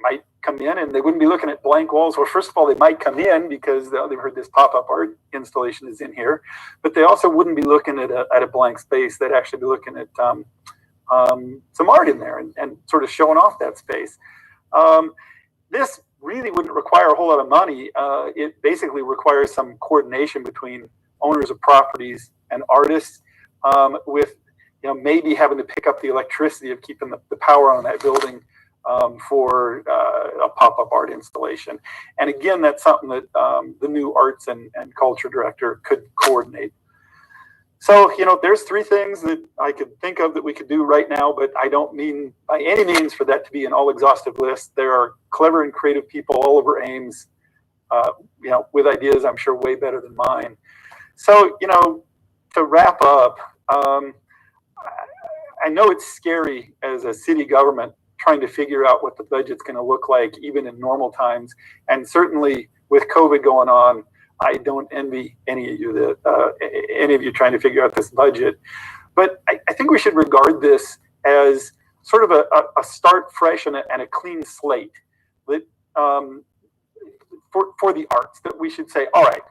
might come in, and they wouldn't be looking at blank walls. Well, first of all, they might come in because they've heard this pop-up art installation is in here, but they also wouldn't be looking at a blank space. They'd actually be looking at some art in there and sort of showing off that space. This really wouldn't require a whole lot of money. It basically requires some coordination between owners of properties and artists, with maybe having to pick up the electricity of keeping the power on that building for a pop-up art installation. And again, that's something that the new arts and culture director could coordinate. So, there's three things that I could think of that we could do right now, but I don't mean by any means for that to be an all-exhaustive list. There are clever and creative people all over Ames, with ideas I'm sure way better than mine. So, to wrap up, I know it's scary as a city government trying to figure out what the budget's going to look like even in normal times. And certainly with COVID going on, I don't envy any of you trying to figure out this budget. But I think we should regard this as sort of a start fresh and a clean slate that, for the arts, that we should say, all right,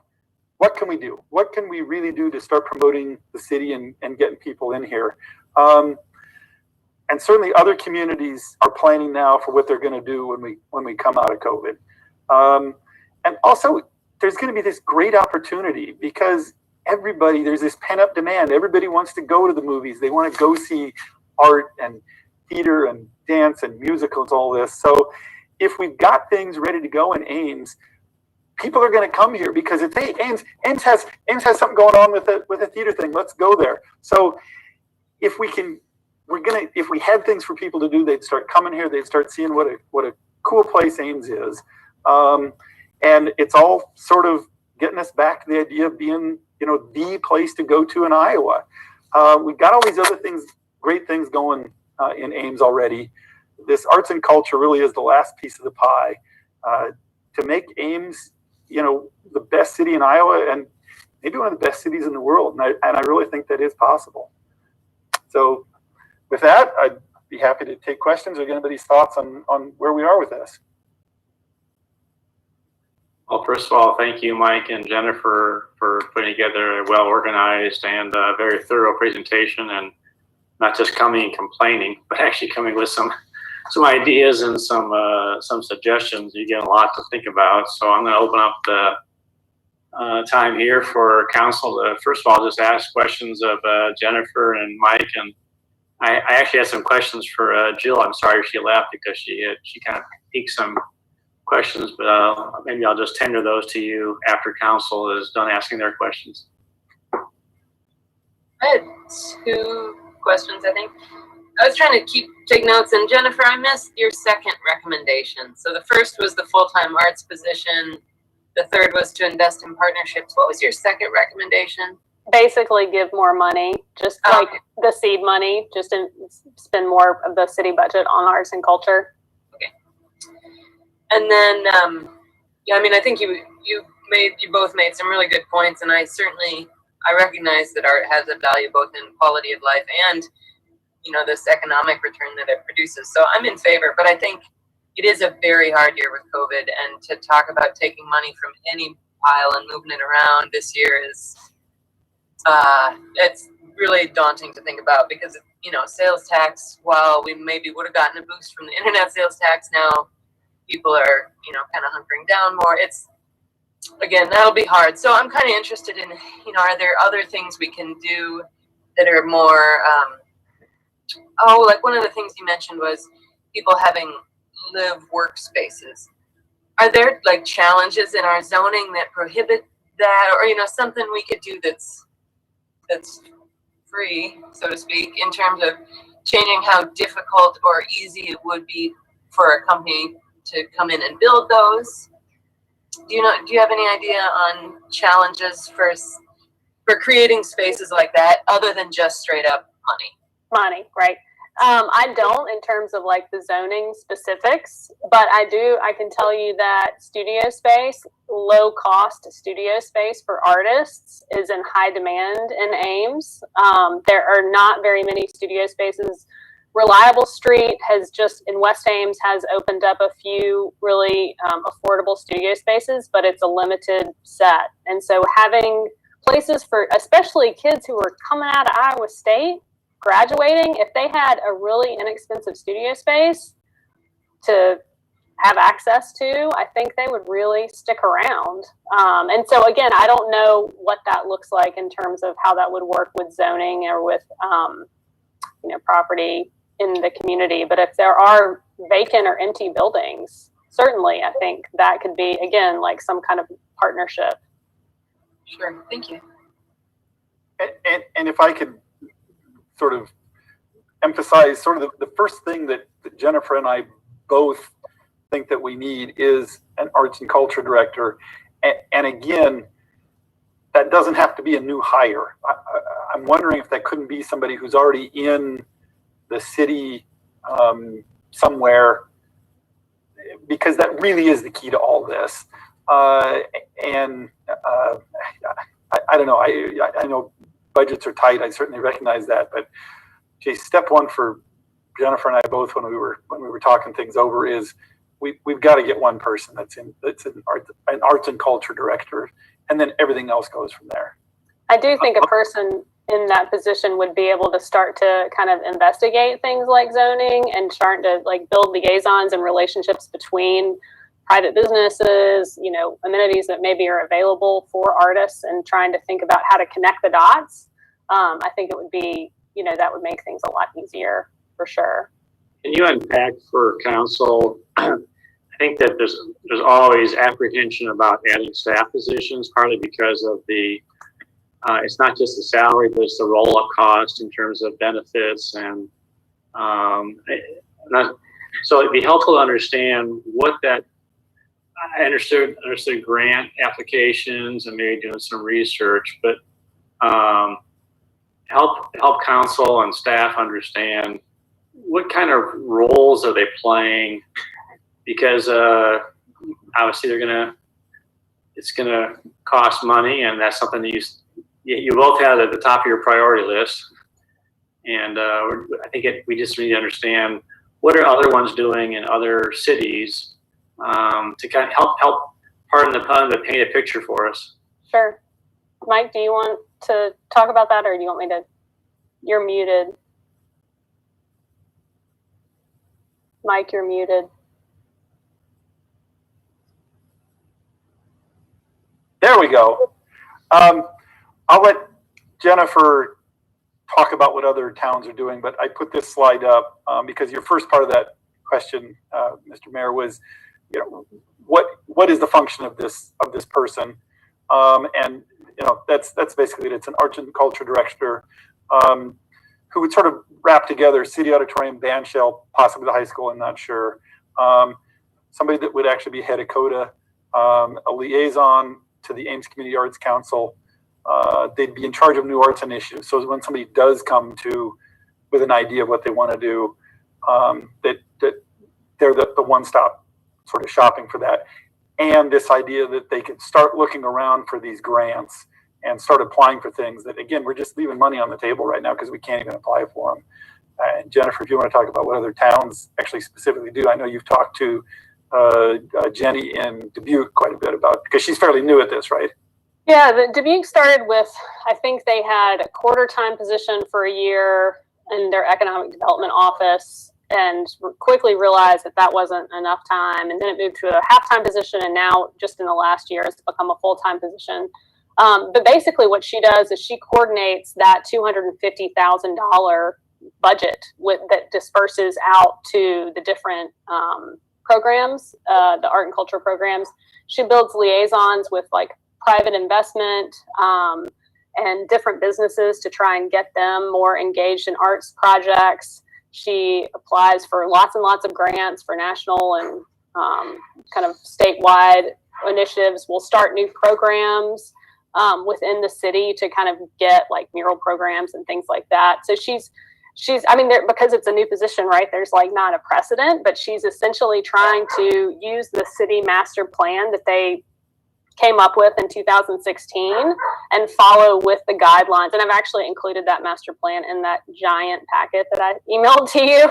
what can we do? What can we really do to start promoting the city and getting people in here? And certainly other communities are planning now for what they're going to do when we come out of COVID. And also, there's going to be this great opportunity because there's this pent-up demand. Everybody wants to go to the movies. They want to go see art and theater and dance and musicals, all this. So if we've got things ready to go in Ames, people are going to come here because it's, hey, Ames has something going on with a theater thing. Let's go there. So if we had things for people to do, they'd start coming here. They'd start seeing what a cool place Ames is. And it's all sort of getting us back to the idea of being, the place to go to in Iowa. We've got all these other great things going in Ames already. This arts and culture really is the last piece of the pie. To make Ames, the best city in Iowa and maybe one of the best cities in the world. And I really think that is possible. So with that, I'd be happy to take questions or get anybody's thoughts on where we are with this. Well, first of all, thank you, Mike and Jennifer, for putting together a well-organized and very thorough presentation, and not just coming and complaining, but actually coming with some ideas and some suggestions. You get a lot to think about. So I'm going to open up the time here for council to, first of all, just ask questions of Jennifer and Mike. And I actually had some questions for Jill. I'm sorry she left because she kind of piqued some questions, but maybe I'll just tender those to you after council is done asking their questions. I had two questions, I think. I was trying to take notes, and Jennifer, I missed your second recommendation. So the first was the full-time arts position. The third was to invest in partnerships. What was your second recommendation? Basically give more money, just like the seed money, just to spend more of the city budget on arts and culture. Okay. And then, I think you both made some really good points, and I recognize that art has a value both in quality of life and, this economic return that it produces. So I'm in favor, but I think it is a very hard year with COVID, and to talk about taking money from any pile and moving it around this year is it's really daunting to think about because, you know, sales tax, while we maybe would have gotten a boost from the internet sales tax, now people are, you know, kind of hunkering down more. It's, again, that'll be hard. So I'm kind of interested in, you know, are there other things we can do that are more, like one of the things you mentioned was people having live workspaces. Are there like challenges in our zoning that prohibit that, or, you know, something we could do that's free, so to speak, in terms of changing how difficult or easy it would be for a company to come in and build those? Do you have any idea on challenges for creating spaces like that other than just straight up money? Right. I don't in terms of like the zoning specifics, but I can tell you that studio space, low cost studio space for artists is in high demand in Ames. There are not very many studio spaces. Reliable Street has just in West Ames has opened up a few really affordable studio spaces, but it's a limited set. And so having places for especially kids who are coming out of Iowa State, graduating, if they had a really inexpensive studio space to have access to, I think they would really stick around. And so again, I don't know what that looks like in terms of how that would work with zoning or with you know, property in the community. But if there are vacant or empty buildings, certainly I think that could be, again, like some kind of partnership. Sure, thank you. And if I could sort of emphasize sort of the first thing that Jennifer and I both think that we need is an arts and culture director. And again, that doesn't have to be a new hire. I'm wondering if that couldn't be somebody who's already in the city somewhere, because that really is the key to all this. I don't know. I know budgets are tight. I certainly recognize that. But geez, step one for Jennifer and I both when we were talking things over is we've got to get one person that's an arts and culture director, and then everything else goes from there. I do think a person in that position would be able to start to kind of investigate things like zoning and start to like build liaisons and relationships between private businesses, you know, amenities that maybe are available for artists, and trying to think about how to connect the dots. I think it would be, you know, that would make things a lot easier for sure. Can you unpack for council? I think that there's always apprehension about adding staff positions, partly because of the it's not just the salary, but it's the roll-up cost in terms of benefits and so it'd be helpful to understand what that. I understood grant applications and maybe doing some research, but help council and staff understand what kind of roles are they playing, because obviously it's gonna cost money, and that's something that you both have at the top of your priority list. And I think we just need to understand what are other ones doing in other cities to kind of help, pardon the pun, but paint a picture for us. Sure. Mike, do you want to talk about that, or do you want me to? You're muted. Mike, you're muted. There we go. I'll let Jennifer talk about what other towns are doing, but I put this slide up because your first part of that question, Mr. Mayor, was, you know, what is the function of this person? And you know, that's basically it. It's an arts and culture director who would sort of wrap together city auditorium, band shell, possibly the high school, I'm not sure. Somebody that would actually be head of CODA, a liaison to the Ames Community Arts Council. They'd be in charge of new arts initiatives. So when somebody does come with an idea of what they want to do, that they're the one-stop sort of shopping for that. And this idea that they could start looking around for these grants and start applying for things that, again, we're just leaving money on the table right now because we can't even apply for them. And Jennifer, if you want to talk about what other towns actually specifically do, I know you've talked to Jenny in Dubuque quite a bit about, because she's fairly new at this, right? Yeah, the Dubuque started with, I think they had a quarter-time position for a year in their economic development office, and quickly realized that that wasn't enough time. And then it moved to a half-time position, and now just in the last year it's become a full-time position. But basically what she does is she coordinates that $250,000 budget that disperses out to the different programs, the art and culture programs. She builds liaisons with like private investment and different businesses to try and get them more engaged in arts projects. She applies for lots and lots of grants for national and kind of statewide initiatives. We'll start new programs within the city to kind of get like mural programs and things like that. So she's I mean, because it's a new position, right? There's like not a precedent, but she's essentially trying to use the city master plan that they came up with in 2016 and follow with the guidelines. And I've actually included that master plan in that giant packet that I emailed to you.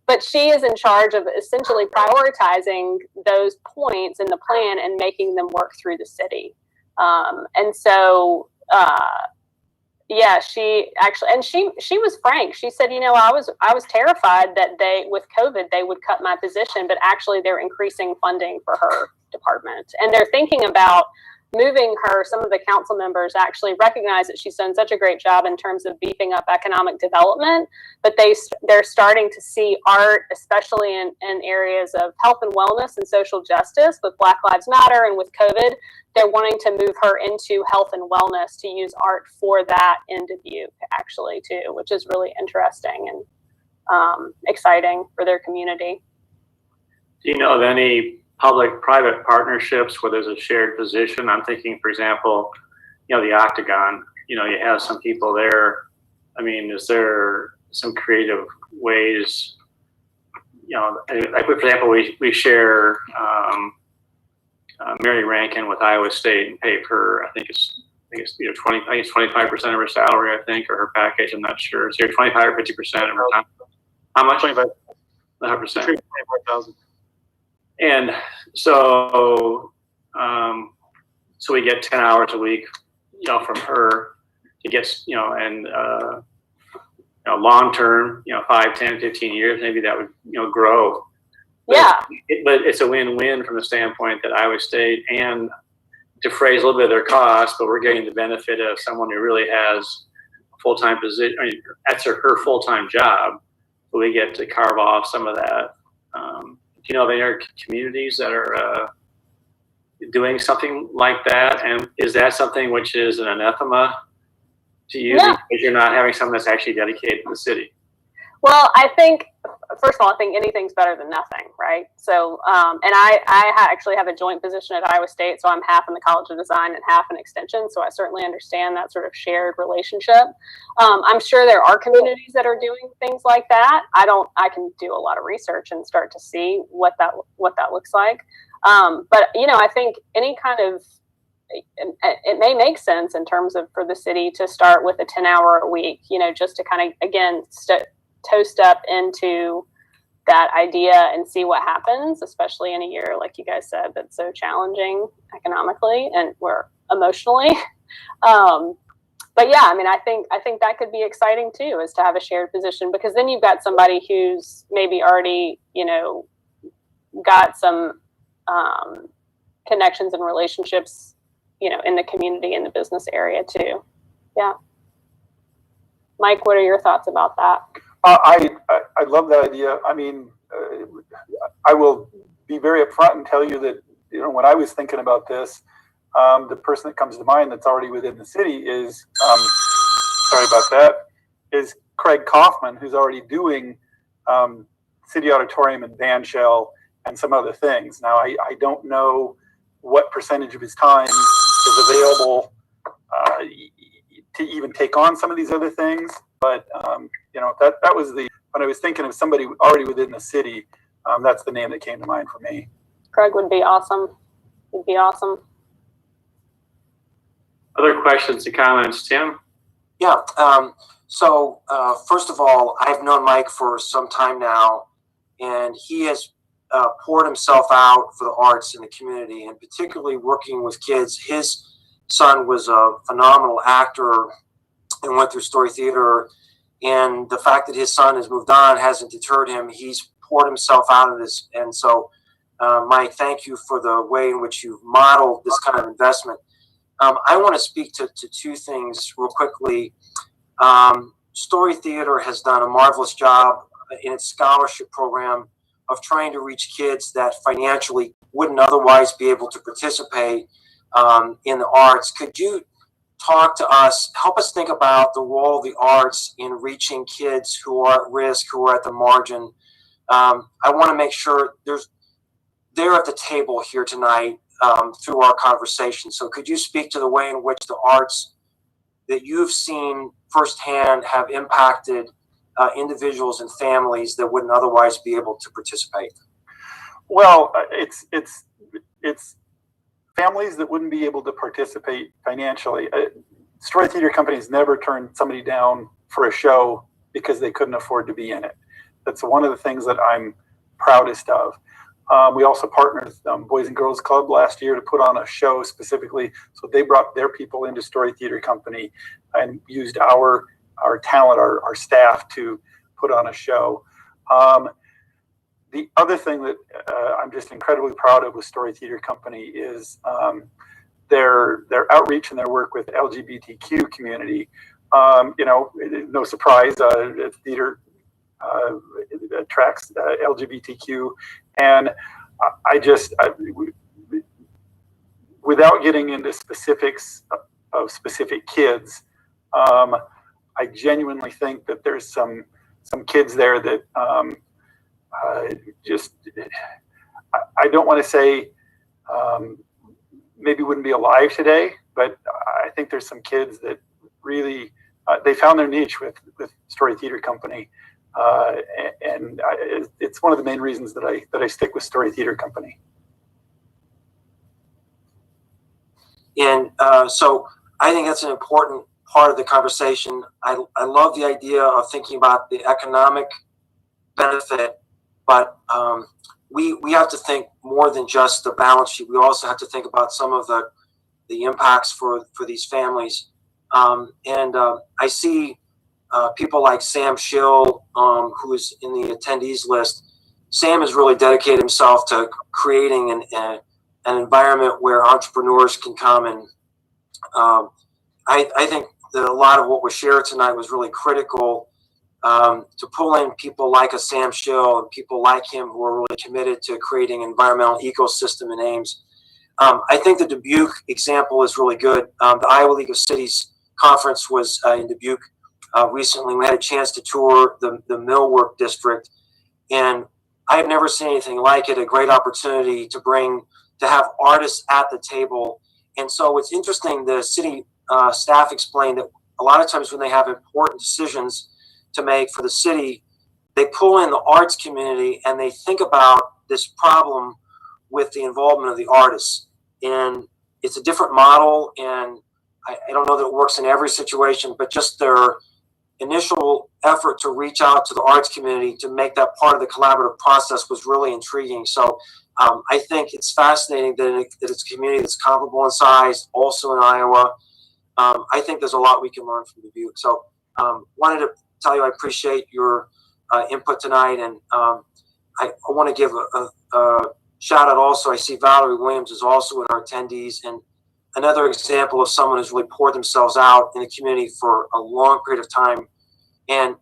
But she is in charge of essentially prioritizing those points in the plan and making them work through the city. And so, yeah, she actually, and she was frank. She said, you know, I was terrified that with COVID, they would cut my position, but actually they're increasing funding for her department. And they're thinking about moving her. Some of the council members actually recognize that she's done such a great job in terms of beefing up economic development, but they're starting to see art, especially in areas of health and wellness and social justice with Black Lives Matter and with COVID. They're wanting to move her into health and wellness to use art for that in Dubuque, actually, too, which is really interesting and exciting for their community. Do you know of any public-private partnerships where there's a shared position? I'm thinking, for example, you know, the Octagon, you know, you have some people there. I mean, is there some creative ways, you know, like, for example, we share Mary Rankin with Iowa State and pay her, I think it's you know, 25% of her salary, I think, or her package. I'm not sure. It's here 25 or 50% of her time. How much? 25%. 25,000. And so, so we get 10 hours a week, you know, from her to get, you know, and you know, long term, you know, 5, 10, 15 years, maybe that would, you know, grow. But yeah. But it's a win-win from the standpoint that Iowa State and defrays a little bit of their costs, but we're getting the benefit of someone who really has a full-time position. I mean, that's her full-time job, but we get to carve off some of that. Do you know of any other communities that are doing something like that? And is that something which is an anathema to you because you're not having someone that's actually dedicated to the city? Well, I think, first of all, I think anything's better than nothing, right? So, and I actually have a joint position at Iowa State, so I'm half in the College of Design and half in Extension, so I certainly understand that sort of shared relationship. I'm sure there are communities that are doing things like that. I can do a lot of research and start to see what that looks like. But, you know, I think any kind of, it may make sense in terms of for the city to start with a 10-hour a week, you know, just to kind of, again, toe step into that idea and see what happens, especially in a year, like you guys said, that's so challenging economically and we're emotionally. But yeah, I mean, I think that could be exciting too, is to have a shared position, because then you've got somebody who's maybe already, you know, got some connections and relationships, you know, in the community, in the business area too. Yeah. Mike, what are your thoughts about that? I love that idea. I mean, I will be very upfront and tell you that, you know, when I was thinking about this, the person that comes to mind that's already within the city is, sorry about that, is Craig Kaufman, who's already doing City Auditorium and band shell and some other things. Now, I don't know what percentage of his time is available to even take on some of these other things. But, you know, that was when I was thinking of somebody already within the city, that's the name that came to mind for me. Craig would be awesome. Would be awesome. Other questions or comments, Tim? Yeah. So first of all, I've known Mike for some time now, and he has poured himself out for the arts in the community, and particularly working with kids his son was a phenomenal actor and went through Story Theater. And the fact that his son has moved on hasn't deterred him. He's poured himself out of this. And so, Mike, thank you for the way in which you've modeled this kind of investment. I want to speak to two things real quickly. Story Theater has done a marvelous job in its scholarship program of trying to reach kids that financially wouldn't otherwise be able to participate in the arts. Could you talk to us, help us think about the role of the arts in reaching kids who are at risk, who are at the margin? I want to make sure they're at the table here tonight through our conversation. So could you speak to the way in which the arts that you've seen firsthand have impacted individuals and families that wouldn't otherwise be able to participate? Well, it's families that wouldn't be able to participate financially. Story Theater companies never turned somebody down for a show because they couldn't afford to be in it. That's one of the things that I'm proudest of. We also partnered with Boys and Girls Club last year to put on a show specifically. So they brought their people into Story Theater Company and used our talent, our staff to put on a show. The other thing that I'm just incredibly proud of with Story Theater Company is their outreach and their work with LGBTQ community. No surprise, theater attracts LGBTQ, and without getting into specifics of specific kids, I genuinely think that there's some kids there that I don't want to say maybe wouldn't be alive today, but I think there's some kids that really they found their niche with Story Theater Company, and it's one of the main reasons that I stick with Story Theater Company. And so I think that's an important part of the conversation. I love the idea of thinking about the economic benefit, but we have to think more than just the balance sheet. We also have to think about some of the impacts for these families. I see people like Sam Schill, who is in the attendees list. Sam has really dedicated himself to creating an environment where entrepreneurs can come, and I think that a lot of what was shared tonight was really critical to pull in people like a Sam Schill and people like him who are really committed to creating an environmental ecosystem in Ames. I think the Dubuque example is really good. The Iowa League of Cities conference was in Dubuque recently. We had a chance to tour the Millwork district, and I have never seen anything like it. A great opportunity to have artists at the table. And so it's interesting, the city staff explained that a lot of times when they have important decisions to make for the city, they pull in the arts community and they think about this problem with the involvement of the artists. And it's a different model, and I don't know that it works in every situation, but just their initial effort to reach out to the arts community to make that part of the collaborative process was really intriguing. So I think it's fascinating that it's a community that's comparable in size, also in Iowa. I think there's a lot we can learn from Dubuque. So wanted to tell you I appreciate your input tonight, and I want to give a shout out also. I see Valerie Williams is also in our attendees, and another example of someone who's really poured themselves out in the community for a long period of time. And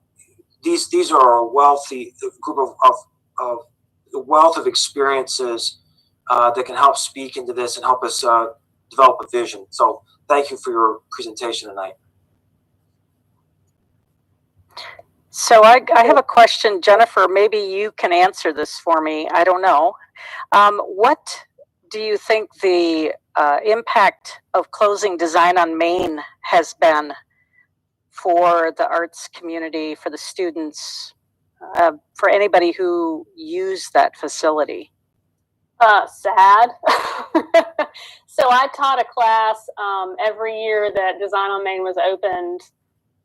these are a wealthy group of a wealth of experiences that can help speak into this and help us develop a vision. So thank you for your presentation tonight. So I have a question, Jennifer. Maybe you can answer this for me. I don't know. What do you think the impact of closing Design on Main has been for the arts community, for the students, for anybody who used that facility? Sad. So I taught a class every year that Design on Main was opened.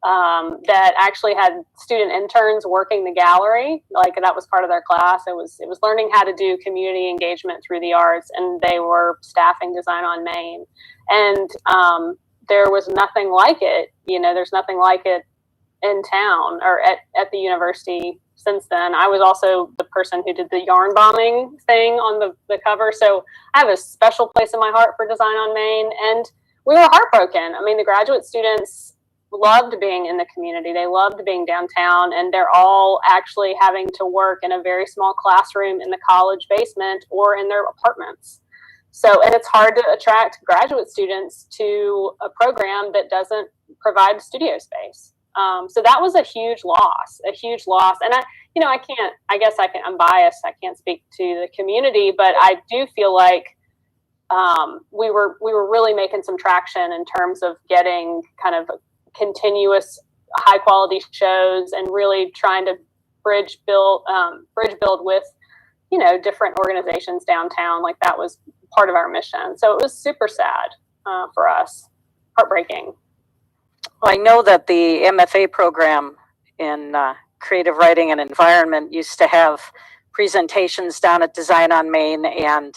that actually had student interns working the gallery. Like that was part of their class. It was learning how to do community engagement through the arts, and they were staffing Design on Main. And there was nothing like it. There's nothing like it in town or at the university since then. I was also the person who did the yarn bombing thing on the cover. So I have a special place in my heart for Design on Main. And we were heartbroken. I mean, the graduate students loved being in the community. They loved being downtown, and they're all actually having to work in a very small classroom in the college basement or in their apartments. So, and it's hard to attract graduate students to a program that doesn't provide studio space. So that was a huge loss. And I'm biased. I can't speak to the community, but I do feel like we were really making some traction in terms of getting kind of continuous high quality shows and really trying to bridge build with different organizations downtown. Like that was part of our mission. So it was super sad for us, heartbreaking. Well, I know that the MFA program in creative writing and environment used to have presentations down at Design on Main, and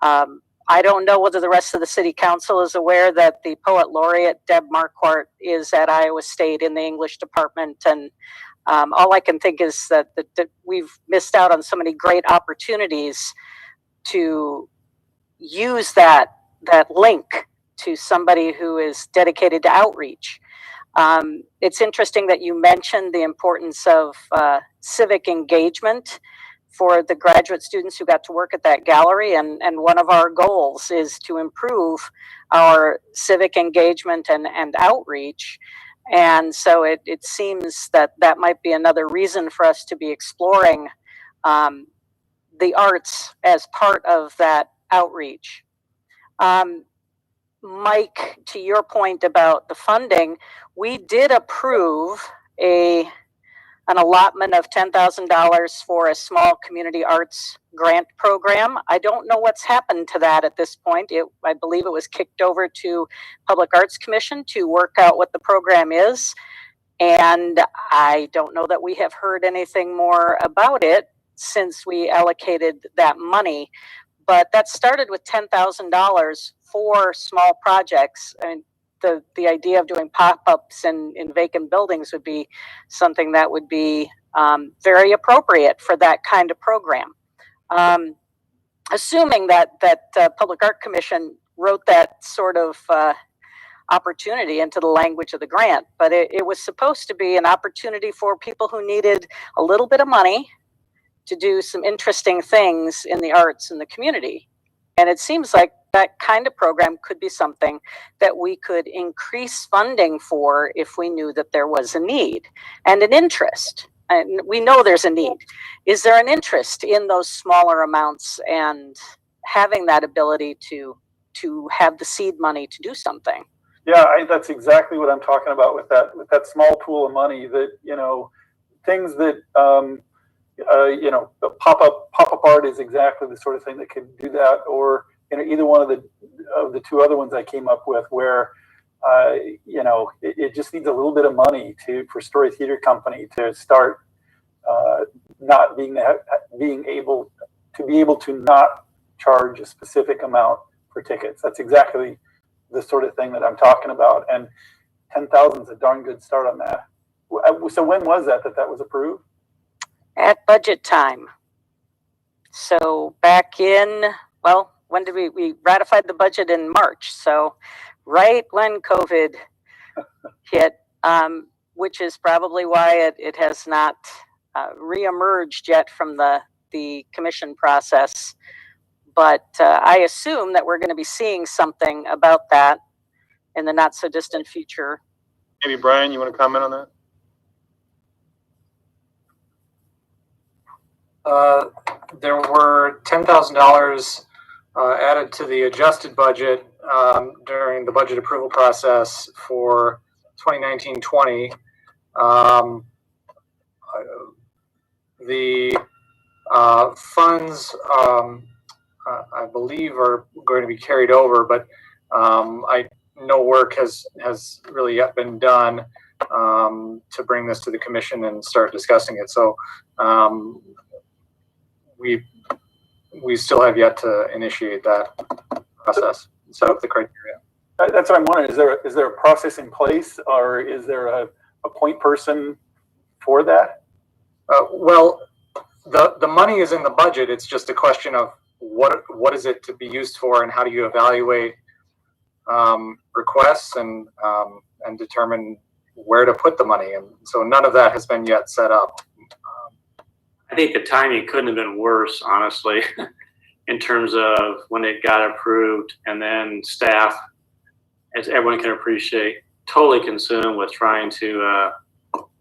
I don't know whether the rest of the city council is aware that the poet laureate Deb Marquardt is at Iowa State in the English department, and all I can think is that we've missed out on so many great opportunities to use that link to somebody who is dedicated to outreach. It's interesting that you mentioned the importance of civic engagement for the graduate students who got to work at that gallery. And one of our goals is to improve our civic engagement and outreach. And so it seems that might be another reason for us to be exploring the arts as part of that outreach. Mike, to your point about the funding, we did approve an allotment of $10,000 for a small community arts grant program. I don't know what's happened to that at this point. I believe it was kicked over to Public Arts Commission to work out what the program is. And I don't know that we have heard anything more about it since we allocated that money. But that started with $10,000 for small projects. And the idea of doing pop-ups in vacant buildings would be something that would be very appropriate for that kind of program. Assuming that Public Art Commission wrote that sort of opportunity into the language of the grant, but it was supposed to be an opportunity for people who needed a little bit of money to do some interesting things in the arts in the community. And it seems like that kind of program could be something that we could increase funding for if we knew that there was a need and an interest. And we know there's a need. Is there an interest in those smaller amounts and having that ability to have the seed money to do something? Yeah, that's exactly what I'm talking about with that small pool of money. That things that pop-up art is exactly the sort of thing that could do that, or either one of the two other ones I came up with, where it just needs a little bit of money for Story Theater Company to start not being able to not charge a specific amount for tickets. That's exactly the sort of thing that I'm talking about, and 10,000 is a darn good start on that. So when was that was approved? At budget time. So back in, when did we ratified the budget in March? So right when COVID hit, which is probably why it has not reemerged yet from the commission process. But I assume that we're going to be seeing something about that in the not so distant future. Maybe Brian, you want to comment on that? There were $10,000 added to the adjusted budget during the budget approval process for 2019-20. The funds, I believe, are going to be carried over, but no work has really yet been done. to bring this to the commission and start discussing it. So we still have yet to initiate that process, set up the criteria. That's what I'm wondering. Is there a process in place, or is there a point person for that? Well, the money is in the budget. It's just a question of what is it to be used for, and how do you evaluate requests and determine where to put the money. And so none of that has been yet set up. I think the timing couldn't have been worse, honestly, in terms of when it got approved, and then staff, as everyone can appreciate, totally consumed with trying to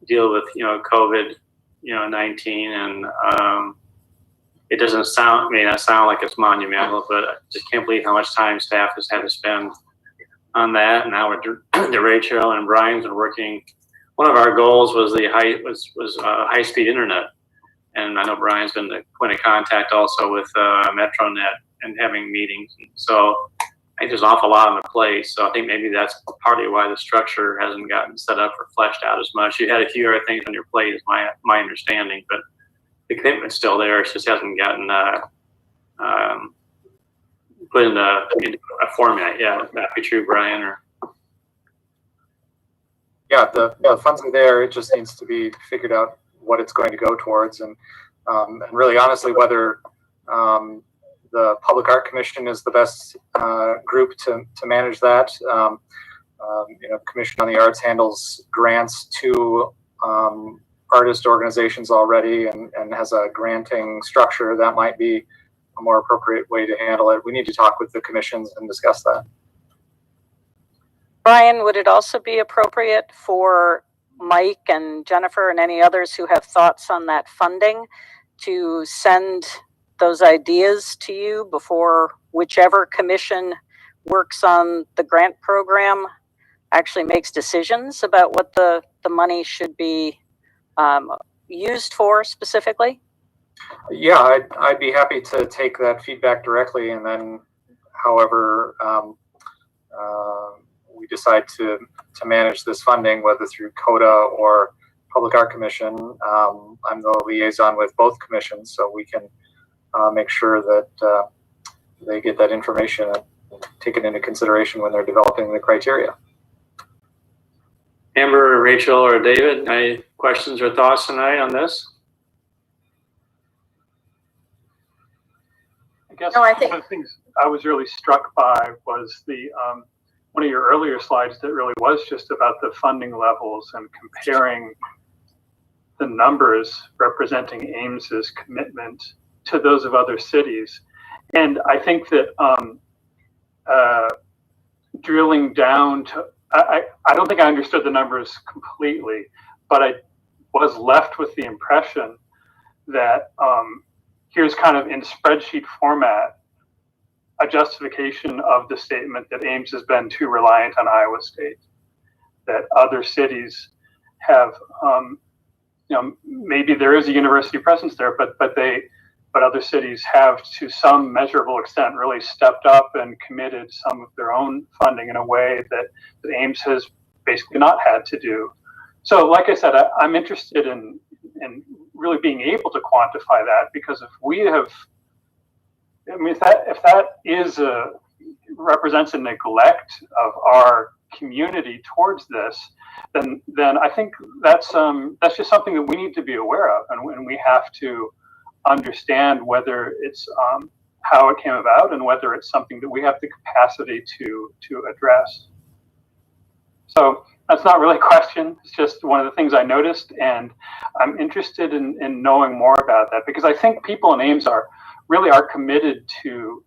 deal with COVID 19, and it doesn't sound, may not sound like it's monumental, but I just can't believe how much time staff has had to spend on that. And now with Rachel and Brian's been working. One of our goals was high speed internet, and I know Brian's been the point of contact also with MetroNet and having meetings. And so I think there's an awful lot on the plate. So I think maybe that's partly why the structure hasn't gotten set up or fleshed out as much. You had a few other things on your plate, is my understanding, but the commitment's still there. It just hasn't gotten put into a format yet. Would that be true, Brian? Or yeah, the funds are there. It just needs to be figured out what it's going to go towards, and really honestly whether the Public Art Commission is the best group to manage that. Commission on the Arts handles grants to artist organizations already, and has a granting structure. That might be a more appropriate way to handle it. We need to talk with the commissions and discuss that. Brian, would it also be appropriate for Mike and Jennifer and any others who have thoughts on that funding to send those ideas to you before whichever commission works on the grant program actually makes decisions about what the money should be used for specifically? Yeah, I'd be happy to take that feedback directly, and then however we decide to manage this funding, whether through CODA or Public Art Commission, I'm the liaison with both commissions, so we can make sure that they get that information and take it into consideration when they're developing the criteria. Amber, Rachel, or David, any questions or thoughts tonight on this? I guess No, I one think- of the things I was really struck by was the one of your earlier slides that really was just about the funding levels and comparing the numbers representing Ames's commitment to those of other cities. And I think that drilling down to, I don't think I understood the numbers completely, but I was left with the impression that here's kind of in spreadsheet format a justification of the statement that Ames has been too reliant on Iowa State, that other cities have, maybe there is a university presence there, but other cities have to some measurable extent really stepped up and committed some of their own funding in a way that Ames has basically not had to do. So like I said, I'm interested in really being able to quantify that, because if we have, if that is represents a neglect of our community towards this, then I think that's just something that we need to be aware of, and we have to understand whether it's how it came about and whether it's something that we have the capacity to address. So that's not really a question. It's just one of the things I noticed, and I'm interested in knowing more about that, because I think people in Ames are committed to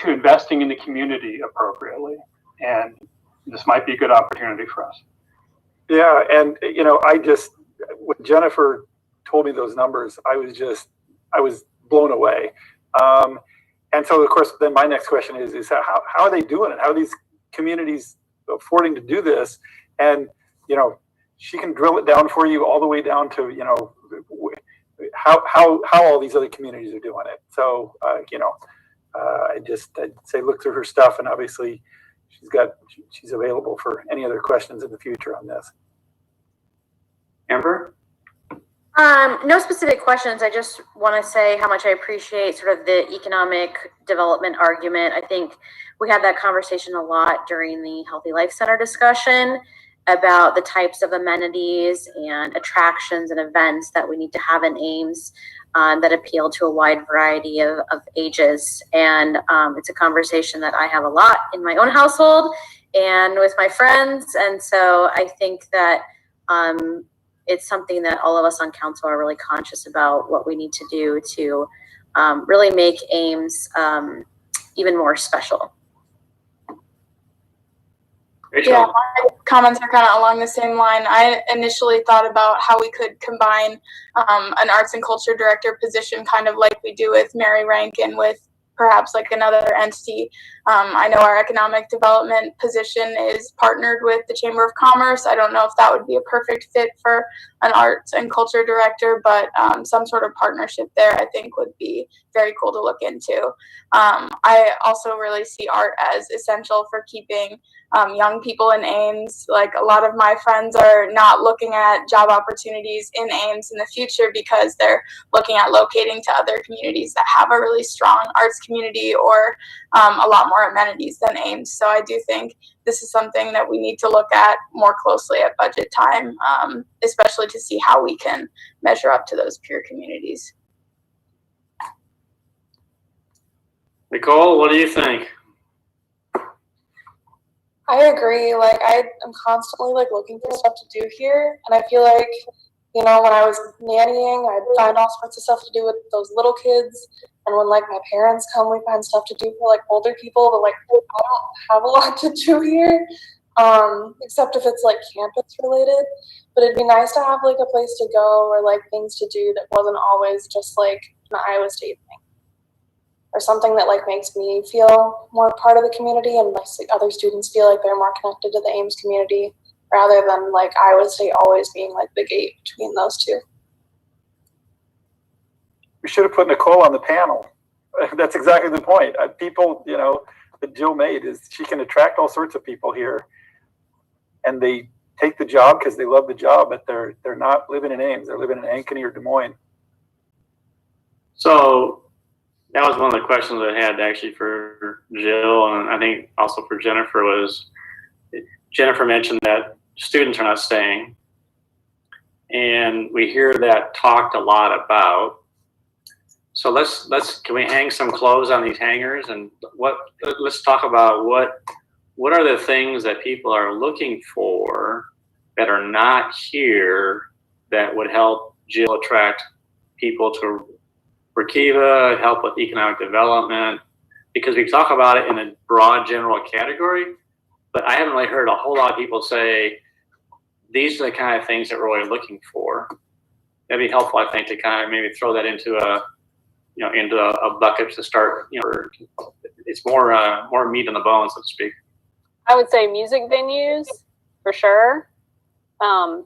investing in the community appropriately, and this might be a good opportunity for us. Yeah, and when Jennifer told me those numbers, I was blown away. And so of course, then my next question is how are they doing it? How are these communities affording to do this? And she can drill it down for you all the way down to how all these other communities are doing it. So I'd say look through her stuff, and obviously she's available for any other questions in the future on this. Amber? No specific questions. I just want to say how much I appreciate sort of the economic development argument. I think we had that conversation a lot during the Healthy Life Center discussion about the types of amenities and attractions and events that we need to have in Ames that appeal to a wide variety of ages. And it's a conversation that I have a lot in my own household and with my friends. And so I think that it's something that all of us on council are really conscious about what we need to do to really make Ames even more special. Rachel? Yeah, my comments are kind of along the same line. I initially thought about how we could combine an arts and culture director position, kind of like we do with Mary Rankin, with perhaps like another entity. I know our economic development position is partnered with the Chamber of Commerce. I don't know if that would be a perfect fit for an arts and culture director, but some sort of partnership there I think would be very cool to look into. I also really see art as essential for keeping young people in Ames. Like a lot of my friends are not looking at job opportunities in Ames in the future because they're looking at locating to other communities that have a really strong arts community or a lot more amenities than Ames. So I do think this is something that we need to look at more closely at budget time, especially to see how we can measure up to those peer communities. Nicole, what do you think? I agree. Like I'm constantly like looking for stuff to do here, and I feel like, you know, when I was nannying, I'd find all sorts of stuff to do with those little kids, and when like my parents come, we find stuff to do for like older people. But like I don't have a lot to do here, except if it's like campus related. But it'd be nice to have like a place to go or like things to do that wasn't always just like an Iowa State thing, or something that like makes me feel more part of the community and like other students feel like they're more connected to the Ames community, rather than like Iowa State always being like the gate between those two. We should have put Nicole on the panel. That's exactly the point. People, you know, that Jill made is she can attract all sorts of people here, and they take the job because they love the job, but they're not living in Ames. They're living in Ankeny or Des Moines. So that was one of the questions I had actually for Jill, and I think also for Jennifer was, Jennifer mentioned that students are not staying, and we hear that talked a lot about. So can we hang some clothes on these hangers, and let's talk about what are the things that people are looking for that are not here that would help Jill attract people to Workiva, help with economic development, because we talk about it in a broad general category, but I haven't really heard a whole lot of people say these are the kind of things that we're really looking for. That'd be helpful, I think, to kind of maybe throw that into a bucket to start. You know, it's more meat on the bone, so to speak. I would say music venues for sure. A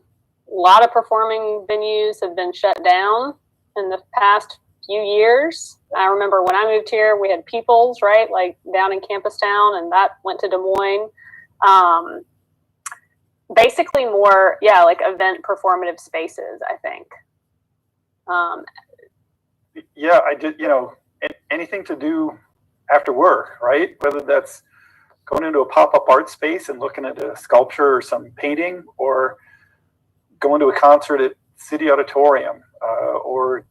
lot of performing venues have been shut down in the past few years. I remember when I moved here, we had People's, right, like down in Campus Town, and that went to Des Moines. Basically more, yeah, like event performative spaces, I think. Yeah, I did, you know, anything to do after work, right? Whether that's going into a pop-up art space and looking at a sculpture or some painting, or going to a concert at City Auditorium, or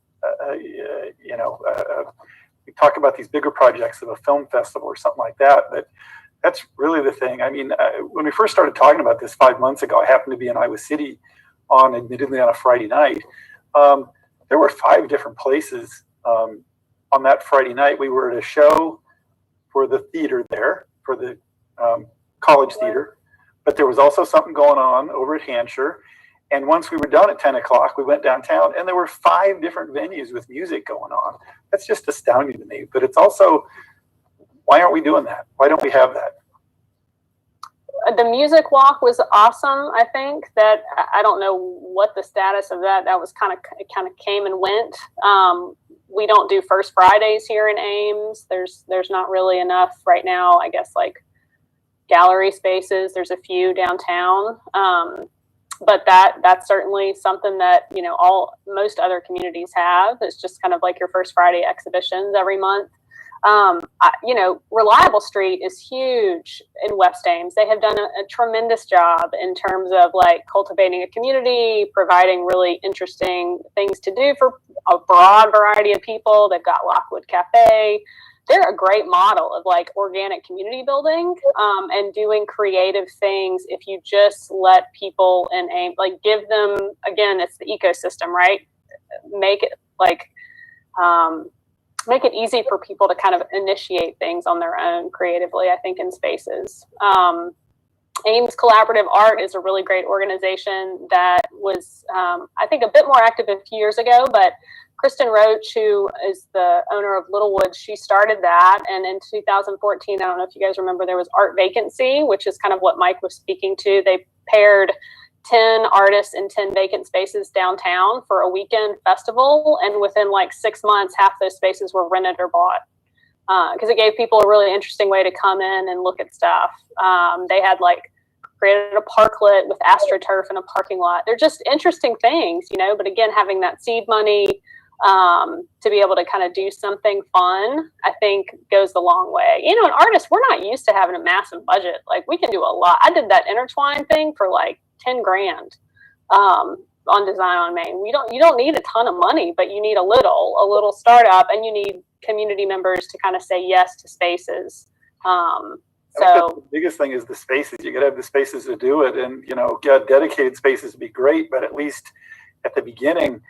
we talk about these bigger projects of a film festival or something like that, but that's really the thing. I mean, when we first started talking about this 5 months ago, I happened to be in Iowa City admittedly on a Friday night. There were 5 different places on that Friday night. We were at a show for the theater there, for the college theater, but there was also something going on over at Hampshire. And once we were done at 10 o'clock, we went downtown, and there were 5 different venues with music going on. That's just astounding to me. But it's also, why aren't we doing that? Why don't we have that? The music walk was awesome. I think that I don't know what the status of that. That was kind of came and went. We don't do First Fridays here in Ames. There's not really enough right now, I guess, like gallery spaces. There's a few downtown. But that's certainly something that, you know, most other communities have. It's just kind of like your First Friday exhibitions every month. You know, Reliable Street is huge in West Ames. They have done a tremendous job in terms of like cultivating a community, providing really interesting things to do for a broad variety of people. They've got Lockwood Cafe. They're a great model of like organic community building, and doing creative things. If you just let people in Ames, like give them, again, it's the ecosystem, right? Make it like, make it easy for people to kind of initiate things on their own creatively, I think, in spaces. Ames Collaborative Art is a really great organization that was, I think, a bit more active a few years ago, but Kristen Roach, who is the owner of Littlewood, she started that. And in 2014, I don't know if you guys remember, there was Art Vacancy, which is kind of what Mike was speaking to. They paired 10 artists in 10 vacant spaces downtown for a weekend festival. And within like 6 months, half those spaces were rented or bought. Because it gave people a really interesting way to come in and look at stuff. They had like created a parklet with AstroTurf in a parking lot. They're just interesting things, you know, but again, having that seed money to be able to kind of do something fun, I think goes a long way. You know, an artist, we're not used to having a massive budget. Like we can do a lot. I did that intertwine thing for like 10 grand on Design on Main. You don't need a ton of money, but you need a little startup, and you need community members to kind of say yes to spaces. So the biggest thing is the spaces. You got to have the spaces to do it, and you know, get dedicated spaces would be great, but at least at the beginning,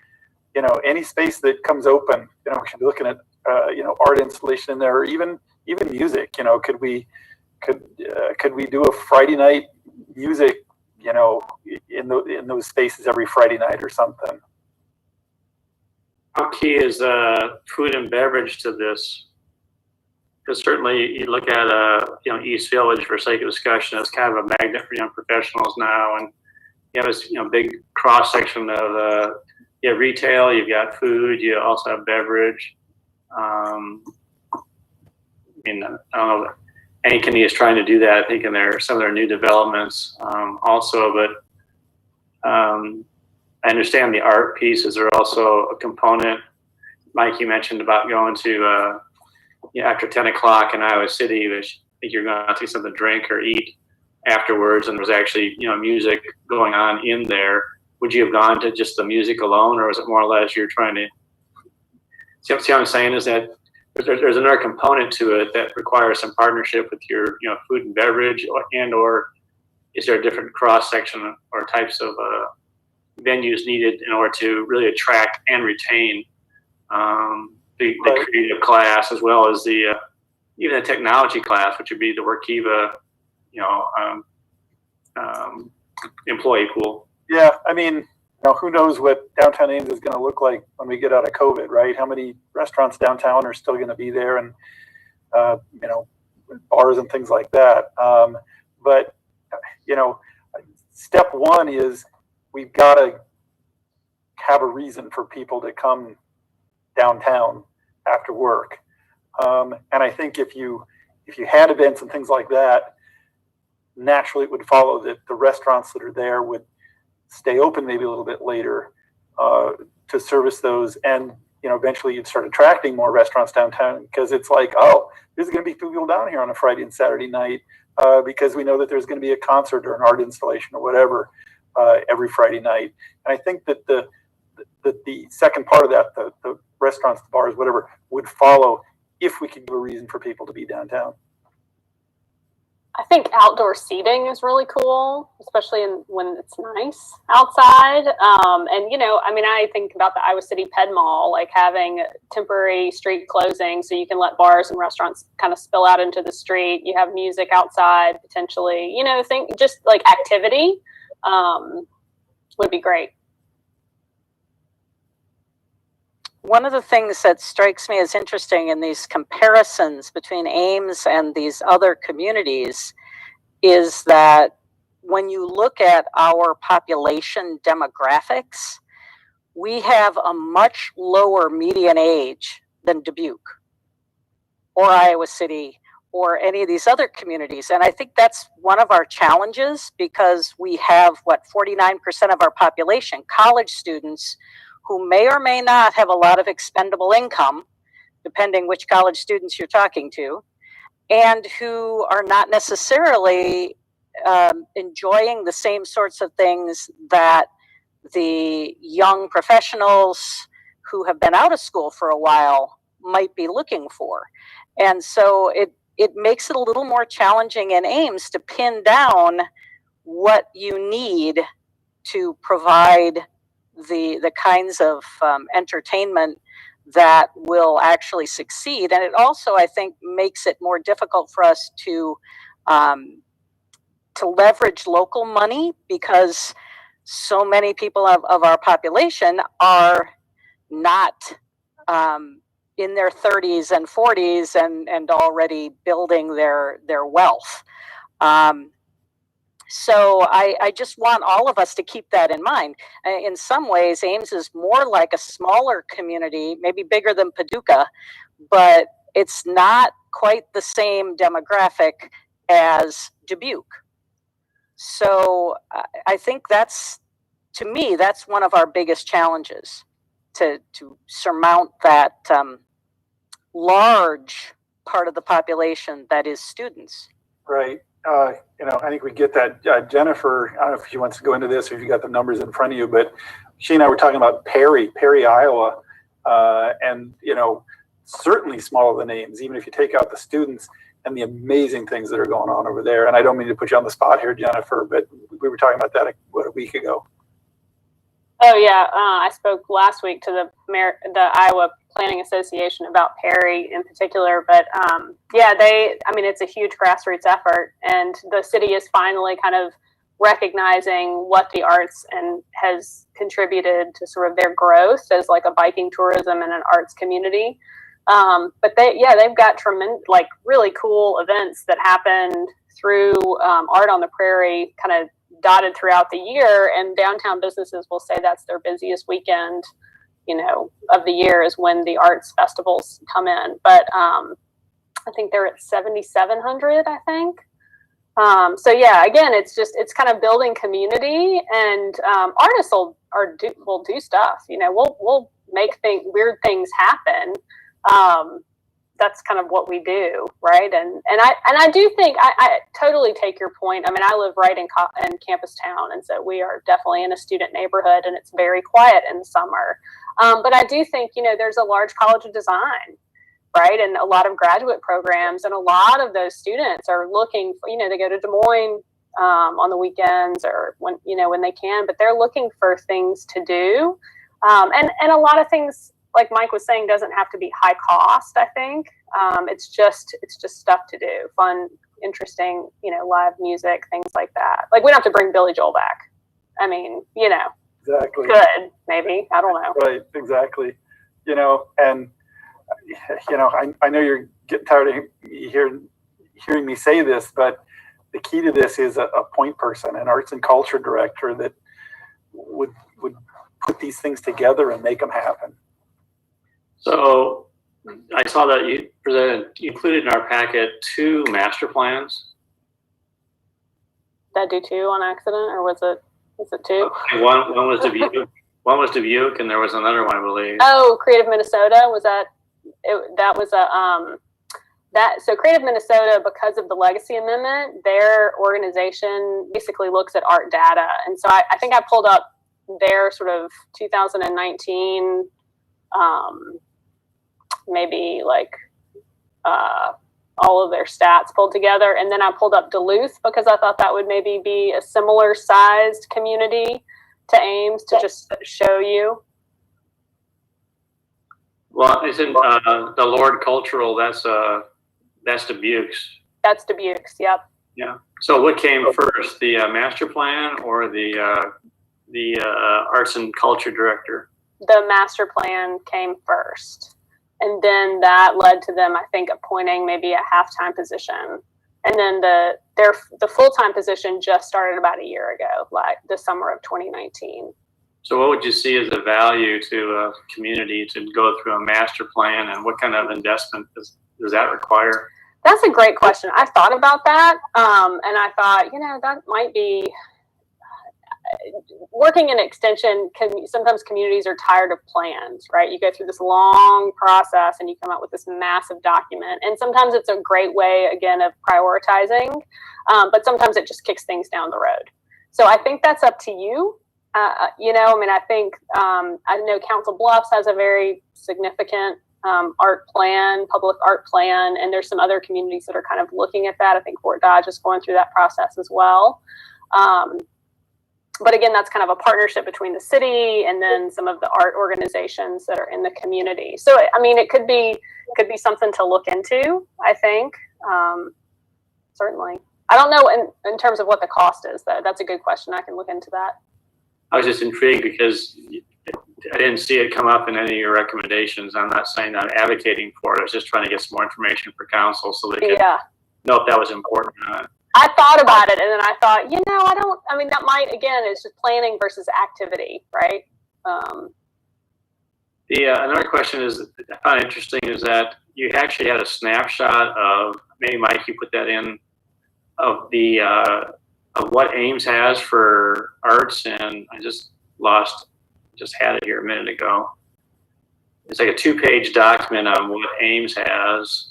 you know, any space that comes open, you know, we should be looking at you know, art installation in there, or even music. You know, could we do a Friday night music, you know, in those spaces every Friday night or something? How key is food and beverage to this? Because certainly you look at you know, East Village, for sake of discussion, it's kind of a magnet for young professionals now, and you have this, you know, big cross section of you have retail, you've got food, you also have beverage. I mean, I don't know. Ankeny is trying to do that, I think, in some of their new developments also. But I understand the art pieces are also a component. Mike, you mentioned about going to you know, after 10 o'clock in Iowa City, which I think you're going to take something to drink or eat afterwards, and there was actually, you know, music going on in there. Would you have gone to just the music alone, or was it more or less you're trying to see what I'm saying is that there's another component to it that requires some partnership with your, you know, food and beverage, or is there a different cross section or types of venues needed in order to really attract and retain the creative class, as well as the even the technology class, which would be the Workiva, you know, employee pool. Yeah, I mean, you know, who knows what downtown Ames is going to look like when we get out of COVID, right? How many restaurants downtown are still going to be there, and you know, bars and things like that. But you know, step one is we've got to have a reason for people to come downtown after work. And I think if you had events and things like that, naturally it would follow that the restaurants that are there would stay open maybe a little bit later to service those, and you know, eventually you'd start attracting more restaurants downtown, because it's like, oh, there's going to be people down here on a Friday and Saturday night because we know that there's going to be a concert or an art installation or whatever every Friday night. And I think that the second part of that, the restaurants, the bars, whatever, would follow if we could give a reason for people to be downtown. I think outdoor seating is really cool, especially when it's nice outside. And, you know, I mean, I think about the Iowa City Ped Mall, like having temporary street closing so you can let bars and restaurants kind of spill out into the street. You have music outside, potentially, you know, just like activity would be great. One of the things that strikes me as interesting in these comparisons between Ames and these other communities is that when you look at our population demographics, we have a much lower median age than Dubuque or Iowa City or any of these other communities. And I think that's one of our challenges, because we have, 49% of our population, college students, who may or may not have a lot of expendable income, depending which college students you're talking to, and who are not necessarily enjoying the same sorts of things that the young professionals who have been out of school for a while might be looking for. And so it makes it a little more challenging in Ames to pin down what you need to provide the kinds of entertainment that will actually succeed. And it also, I think, makes it more difficult for us to leverage local money, because so many people of our population are not in their 30s and 40s and already building their wealth. So I just want all of us to keep that in mind. In some ways, Ames is more like a smaller community, maybe bigger than Paducah, but it's not quite the same demographic as Dubuque. So I think to me, that's one of our biggest challenges, to surmount that large part of the population that is students. Right. I think we get that. Jennifer, I don't know if she wants to go into this or if you got the numbers in front of you, but she and I were talking about Perry, Iowa, and, certainly smaller than Ames, even if you take out the students and the amazing things that are going on over there. And I don't mean to put you on the spot here, Jennifer, but we were talking about that a week ago. Oh yeah, I spoke last week to the Iowa Planning Association about Perry in particular, but it's a huge grassroots effort, and the city is finally kind of recognizing what the arts and has contributed to sort of their growth as like a biking tourism and an arts community. But they've got tremendous, like really cool events that happened through Art on the Prairie, kind of dotted throughout the year, and downtown businesses will say that's their busiest weekend, of the year is when the arts festivals come in. But I think they're at 7,700, I think. Again, it's kind of building community, and artists will do stuff. We'll make weird things happen. That's kind of what we do, right? And I do think I totally take your point. I mean, I live right in Campus Town, and so we are definitely in a student neighborhood, and it's very quiet in the summer. But I do think there's a large College of Design, right, and a lot of graduate programs, and a lot of those students are looking for, they go to Des Moines on the weekends or when they can, but they're looking for things to do, and a lot of things, like Mike was saying, doesn't have to be high cost. I think it's just stuff to do, fun, interesting, live music, things like that. Like, we don't have to bring Billy Joel back. I mean, exactly. Good, maybe, I don't know. Right, exactly. And I know you're getting tired of hearing me say this, but the key to this is a point person, an arts and culture director that would put these things together and make them happen. So I saw that you included in our packet 2 master plans. Did I do 2 on accident, or was it 2? One was Dubuque. One was Dubuque, and there was another one, I believe. Oh, Creative Minnesota, was that? That was so Creative Minnesota, because of the Legacy Amendment, their organization basically looks at art data, and so I think I pulled up their sort of 2019. Maybe like all of their stats pulled together, and then I pulled up Duluth because I thought that would maybe be a similar sized community to Ames to just show you. Well, isn't the Lord Cultural? That's Dubuque's. That's Dubuque's. Yep. Yeah. So what came first, the master plan or the arts and culture director? The master plan came first. And then that led to them, I think, appointing maybe a half-time position. And then the full-time position just started about a year ago, like the summer of 2019. So what would you see as a value to a community to go through a master plan, and what kind of investment does that require? That's a great question. I thought about that, and I thought, that might be working in extension. Sometimes communities are tired of plans, right? You go through this long process and you come out with this massive document, and sometimes it's a great way, again, of prioritizing, but sometimes it just kicks things down the road. So I think that's up to you. I think I know Council Bluffs has a very significant art plan, public art plan, and there's some other communities that are kind of looking at that. I think Fort Dodge is going through that process as well. But again, that's kind of a partnership between the city and then some of the art organizations that are in the community. So, it could be something to look into, I think, certainly. I don't know in terms of what the cost is, though. That's a good question. I can look into that. I was just intrigued because I didn't see it come up in any of your recommendations. I'm not saying I'm advocating for it. I was just trying to get some more information for council so they could know if that was important or not. I thought about it, and then I thought, that might, again, it's just planning versus activity, right? Another question is, I found interesting, is that you actually had a snapshot of, maybe Mike, you put that in, of of what Ames has for arts, and I just had it here a minute ago. It's like a 2-page document on what Ames has.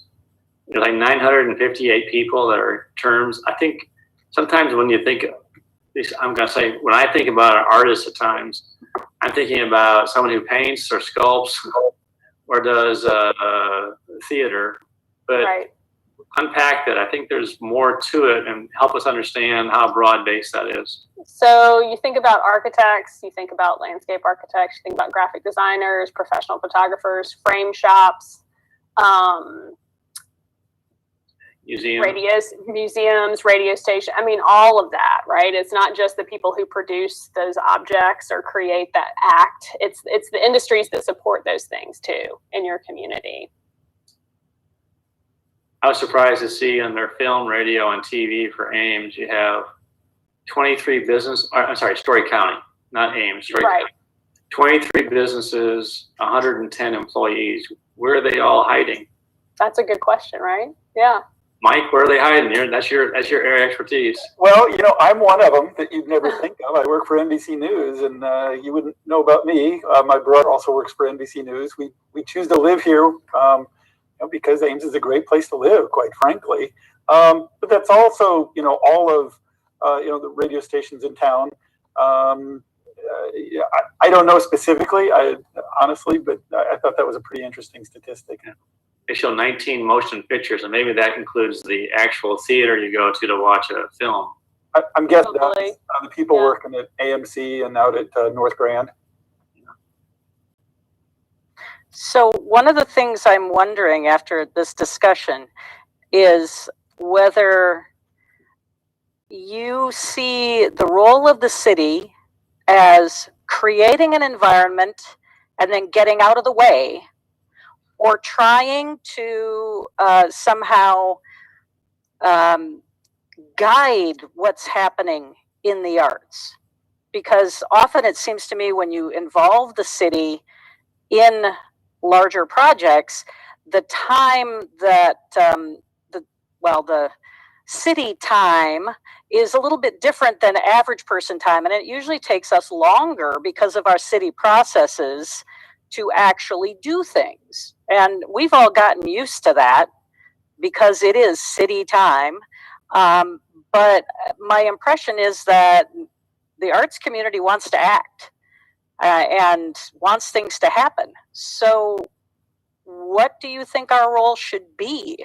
There's like 958 people that are terms. I think sometimes when you think, I'm going to say, when I think about an artist at times, I'm thinking about someone who paints or sculpts or does theater. But unpack that. I think there's more to it, and help us understand how broad-based that is. So you think about architects, you think about landscape architects, you think about graphic designers, professional photographers, frame shops, museums, radio station. All of that, right? It's not just the people who produce those objects or create that act. It's the industries that support those things too in your community. I was surprised to see on their film, radio, and TV for Ames, you have 23 Story County, not Ames, Story County. 23 businesses, 110 employees. Where are they all hiding? That's a good question, right? Yeah. Mike, where are they hiding? That's your area of expertise. Well, I'm one of them that you'd never think of. I work for NBC News, and you wouldn't know about me. My brother also works for NBC News. We choose to live here because Ames is a great place to live, quite frankly. But that's also, all of the radio stations in town. I don't know specifically, honestly, but I thought that was a pretty interesting statistic. They show 19 motion pictures, and maybe that includes the actual theater you go to watch a film. I'm guessing that's the people working at AMC and out at North Grand. So one of the things I'm wondering after this discussion is whether you see the role of the city as creating an environment and then getting out of the way, or trying to somehow guide what's happening in the arts. Because often it seems to me when you involve the city in larger projects, the time that, the city time is a little bit different than average person time. And it usually takes us longer because of our city processes to actually do things. And we've all gotten used to that because it is city time. But my impression is that the arts community wants to act and wants things to happen. So what do you think our role should be?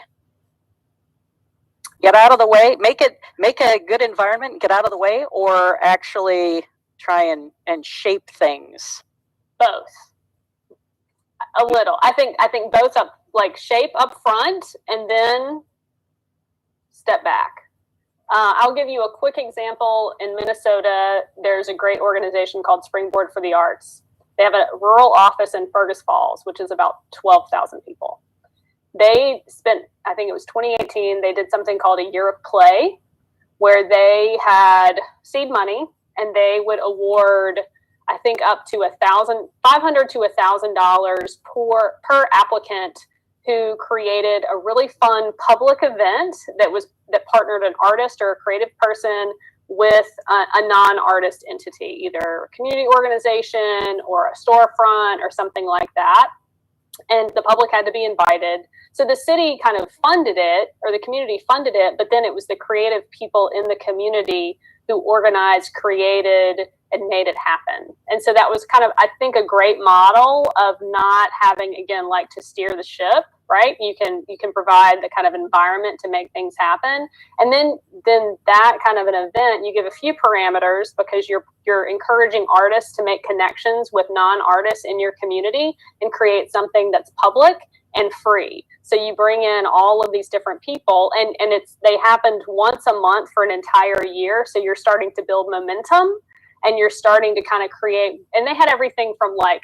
Get out of the way, make a good environment, get out of the way, or actually try and shape things? Both. A little. I think both up, like shape up front and then step back. I'll give you a quick example. In Minnesota, there's a great organization called Springboard for the Arts. They have a rural office in Fergus Falls, which is about 12,000 people. They spent, I think it was 2018, they did something called a Year of Play, where they had seed money and they would award, I think, up to $500 to $1,000 per applicant who created a really fun public event that partnered an artist or a creative person with a non-artist entity, either a community organization or a storefront or something like that. And the public had to be invited. So the city kind of funded it, or the community funded it, but then it was the creative people in the community who organized, created, and made it happen. And so that was kind of, I think, a great model of not having, again, like to steer the ship, right? You can provide the kind of environment to make things happen. And then that kind of an event, you give a few parameters because you're encouraging artists to make connections with non-artists in your community and create something that's public and free. So you bring in all of these different people, and they happened once a month for an entire year. So you're starting to build momentum, and you're starting to kind of create, and they had everything from like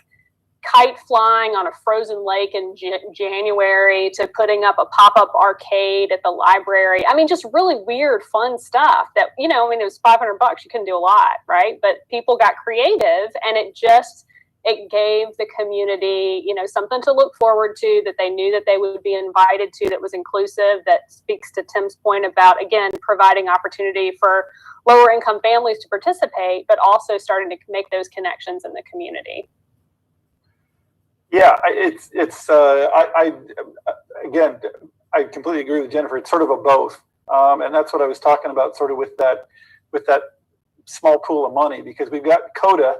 kite flying on a frozen lake in January to putting up a pop-up arcade at the library. I mean, just really weird, fun stuff that, it was $500. You couldn't do a lot, right? But people got creative, and it gave the community, something to look forward to, that they knew that they would be invited to, that was inclusive, that speaks to Tim's point about, again, providing opportunity for lower income families to participate, but also starting to make those connections in the community. Yeah, again, I completely agree with Jennifer. It's sort of a both. And that's what I was talking about sort of with that small pool of money, because we've got CODA,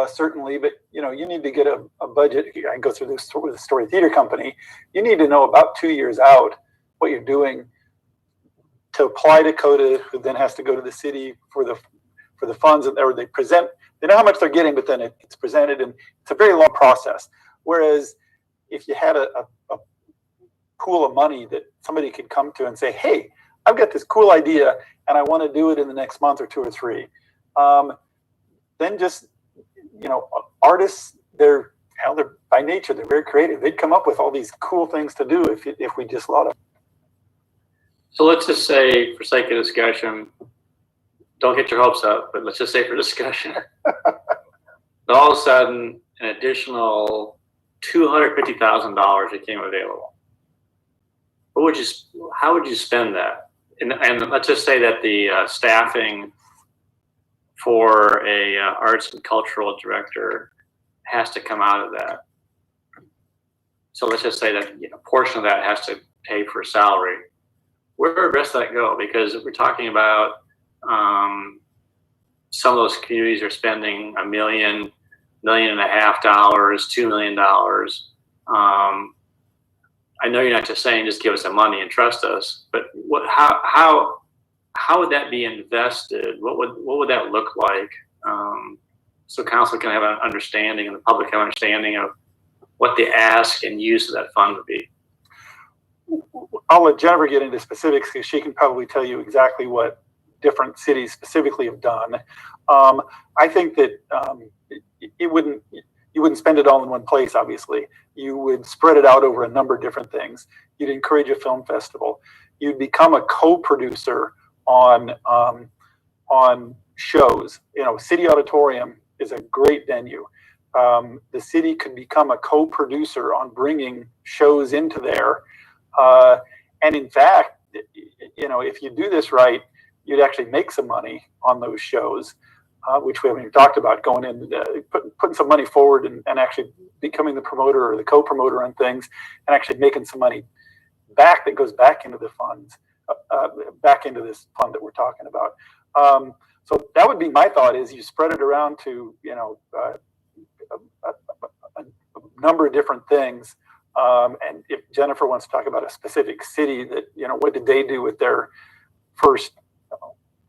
certainly, but you need to get a budget. I can go through this with the Story Theater Company. You need to know about 2 years out what you're doing to apply to CODA, who then has to go to the city for the funds, or they present. They know how much they're getting, but then it's presented, and it's a very long process. Whereas if you had a pool of money that somebody could come to and say, "Hey, I've got this cool idea, and I want to do it in the next month or 2 or 3," then just artists, they're by nature, they're very creative. They'd come up with all these cool things to do if we just let them. So let's just say, for sake of discussion, don't get your hopes up, but let's just say for discussion, all of a sudden an additional $250,000 became available. How would you spend that? And let's just say that the staffing for a arts and cultural director has to come out of that. So let's just say that a portion of that has to pay for salary. Where would the rest of that go? Because we're talking about some of those communities are spending $1 million, $1.5 million, $2 million. I know you're not just saying just give us the money and trust us, but how would that be invested? What would that look like? So council can have an understanding, and the public have an understanding of what the ask and use of that fund would be. I'll let Jennifer get into specifics, because she can probably tell you exactly what different cities specifically have done. I think that you wouldn't spend it all in one place. Obviously, you would spread it out over a number of different things. You'd encourage a film festival. You'd become a co-producer on shows. City Auditorium is a great venue. The city could become a co-producer on bringing shows into there. And in fact, if you do this right, you'd actually make some money on those shows, which we haven't even talked about, going in, putting some money forward and actually becoming the promoter or the co-promoter on things, and actually making some money back that goes back into the funds, back into this fund that we're talking about. So that would be my thought: is you spread it around to a number of different things. And if Jennifer wants to talk about a specific city that, what did they do with their first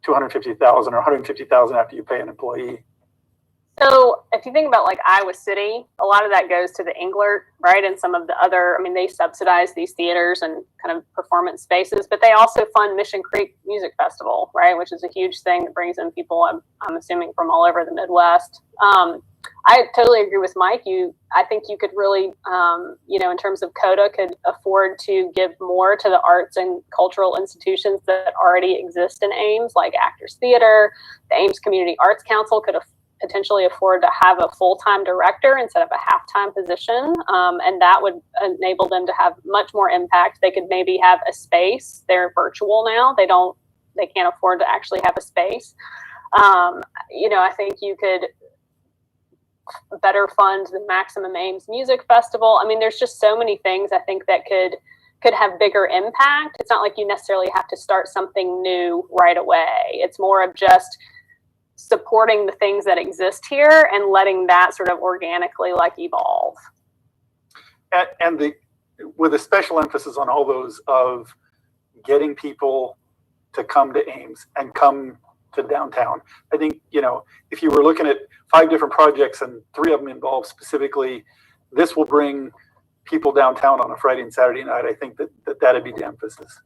$250,000 or $150,000 after you pay an employee? So if you think about like Iowa City, a lot of that goes to the Englert, right? And some of the other, they subsidize these theaters and kind of performance spaces, but they also fund Mission Creek Music Festival, right? Which is a huge thing that brings in people, I'm assuming, from all over the Midwest. I totally agree with Mike. I think you could really, in terms of CODA, could afford to give more to the arts and cultural institutions that already exist in Ames, like Actors Theater. The Ames Community Arts Council could potentially afford to have a full-time director instead of a half-time position, and that would enable them to have much more impact. They could maybe have a space. They're virtual now. They can't afford to actually have a space. I think you could better fund the Maximum Ames Music Festival. I mean, there's just so many things I think that could have bigger impact. It's not like you necessarily have to start something new right away. It's more of just supporting the things that exist here and letting that sort of organically evolve. And with a special emphasis on all those of getting people to come to Ames and come to downtown. I think, if you were looking at 5 different projects and 3 of them involve specifically, this will bring people downtown on a Friday and Saturday night. I think that'd be the emphasis.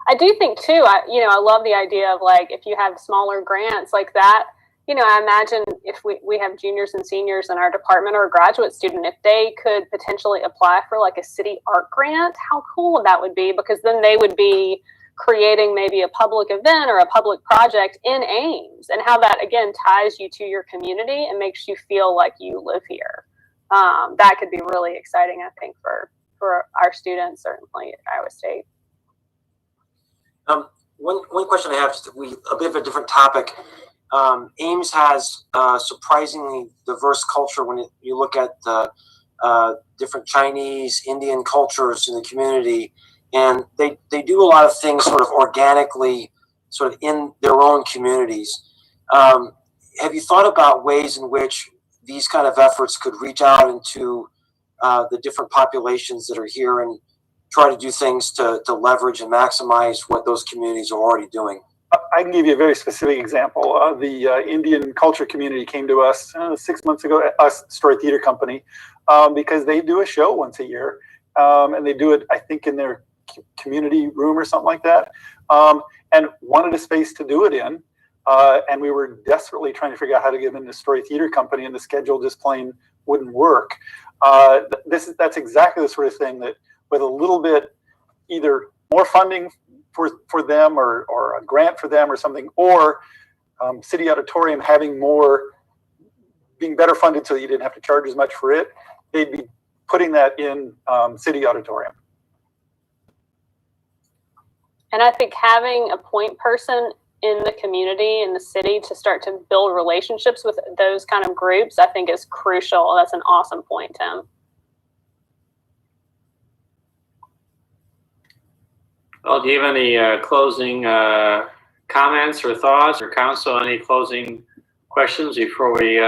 I do think too, I love the idea of if you have smaller grants like that, I imagine if we have juniors and seniors in our department or a graduate student, if they could potentially apply for a city art grant, how cool that would be, because then they would be creating maybe a public event or a public project in Ames, and how that again ties you to your community and makes you feel like you live here. That could be really exciting, I think, for our students, certainly at Iowa State. One question I have, just a bit of a different topic. Ames has surprisingly diverse culture when you look at the different Chinese, Indian cultures in the community, and they do a lot of things sort of organically, sort of in their own communities. Have you thought about ways in which these kind of efforts could reach out into the different populations that are here and try to do things to leverage and maximize what those communities are already doing? I can give you a very specific example. The Indian culture community came to us 6 months ago, us Story Theater Company, because they do a show once a year, and they do it, I think, in their community room or something like that, and wanted a space to do it in. And we were desperately trying to figure out how to get them into Story Theater Company, and the schedule just plain wouldn't work. That's exactly the sort of thing that, with a little bit, either more funding for them or a grant for them or something, or City Auditorium being better funded so that you didn't have to charge as much for it, they'd be putting that in City Auditorium. And I think having a point person in the community, in the city, to start to build relationships with those kind of groups, I think is crucial. That's an awesome point, Tim. Well, do you have any closing comments or thoughts, or council, any closing questions before we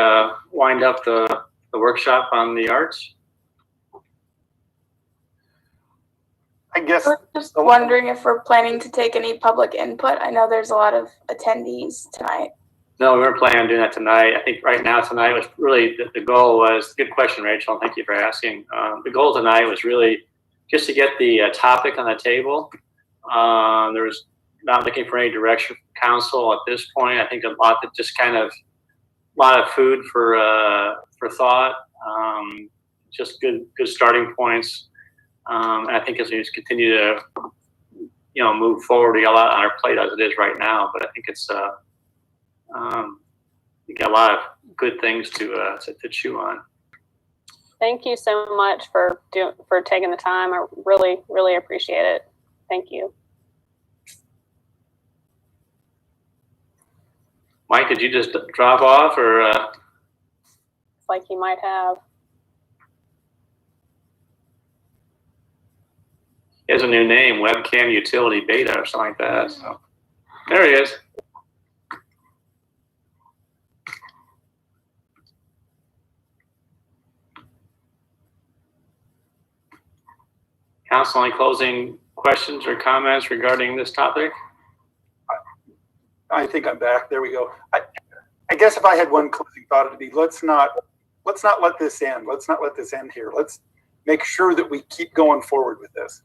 wind up the workshop on the arts? I guess We're just wondering if we're planning to take any public input. I know there's a lot of attendees tonight. No, we weren't planning on doing that tonight. I think right now tonight was really, the goal was, good question, Rachel, thank you for asking. The goal tonight was really just to get the topic on the table. There was not looking for any direction from council at this point. I think a lot that just kind of, a lot of food for thought, just good starting points. And I think as we just continue to, move forward, we got a lot on our plate as it is right now. But I think it's, we got a lot of good things to chew on. Thank you so much for taking the time. I really, really appreciate it. Thank you. Mike, did you just drop off, or? It's like you might have. He has a new name, Webcam Utility Beta or something like that. So there he is. Council, any closing questions or comments regarding this topic? I think I'm back. There we go. I guess if I had one closing thought, it'd be let's not let this end. Let's not let this end here. Let's make sure that we keep going forward with this.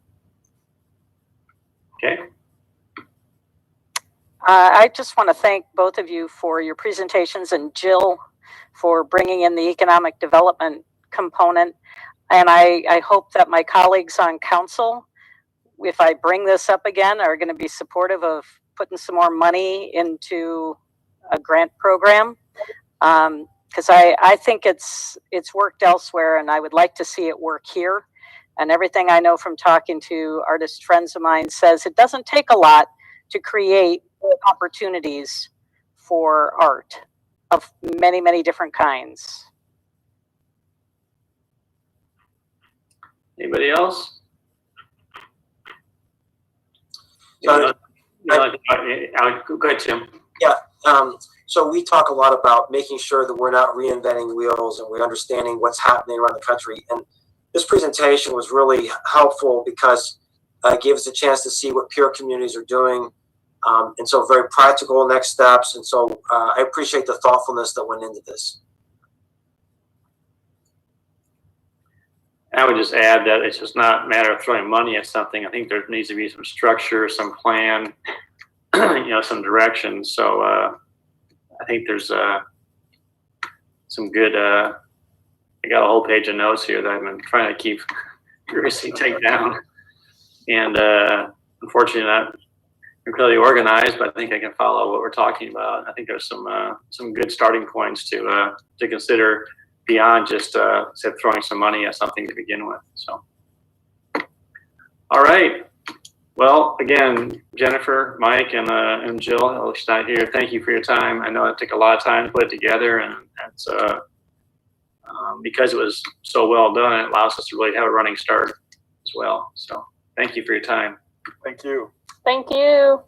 Okay. I just want to thank both of you for your presentations, and Jill for bringing in the economic development component. And I hope that my colleagues on council, if I bring this up again, are going to be supportive of putting some more money into a grant program. Because I think it's worked elsewhere, and I would like to see it work here. And everything I know from talking to artist friends of mine says it doesn't take a lot to create opportunities for art of many, many different kinds. Anybody else? So, Go ahead, Tim. Yeah. So we talk a lot about making sure that we're not reinventing wheels and we're understanding what's happening around the country. And this presentation was really helpful because it gave us a chance to see what peer communities are doing. And so very practical next steps. And so I appreciate the thoughtfulness that went into this. I would just add that it's just not a matter of throwing money at something. I think there needs to be some structure, some plan, some direction. So I think there's some good, I got a whole page of notes here that I've been trying to keep furiously take down. And unfortunately not incredibly organized, but I think I can follow what we're talking about. I think there's some good starting points to consider beyond just throwing some money at something to begin with. So, all right. Well, again, Jennifer, Mike, and Jill, she's not here. Thank you for your time. I know it took a lot of time to put it together, and it's because it was so well done, it allows us to really have a running start as well. So, thank you for your time. Thank you. Thank you.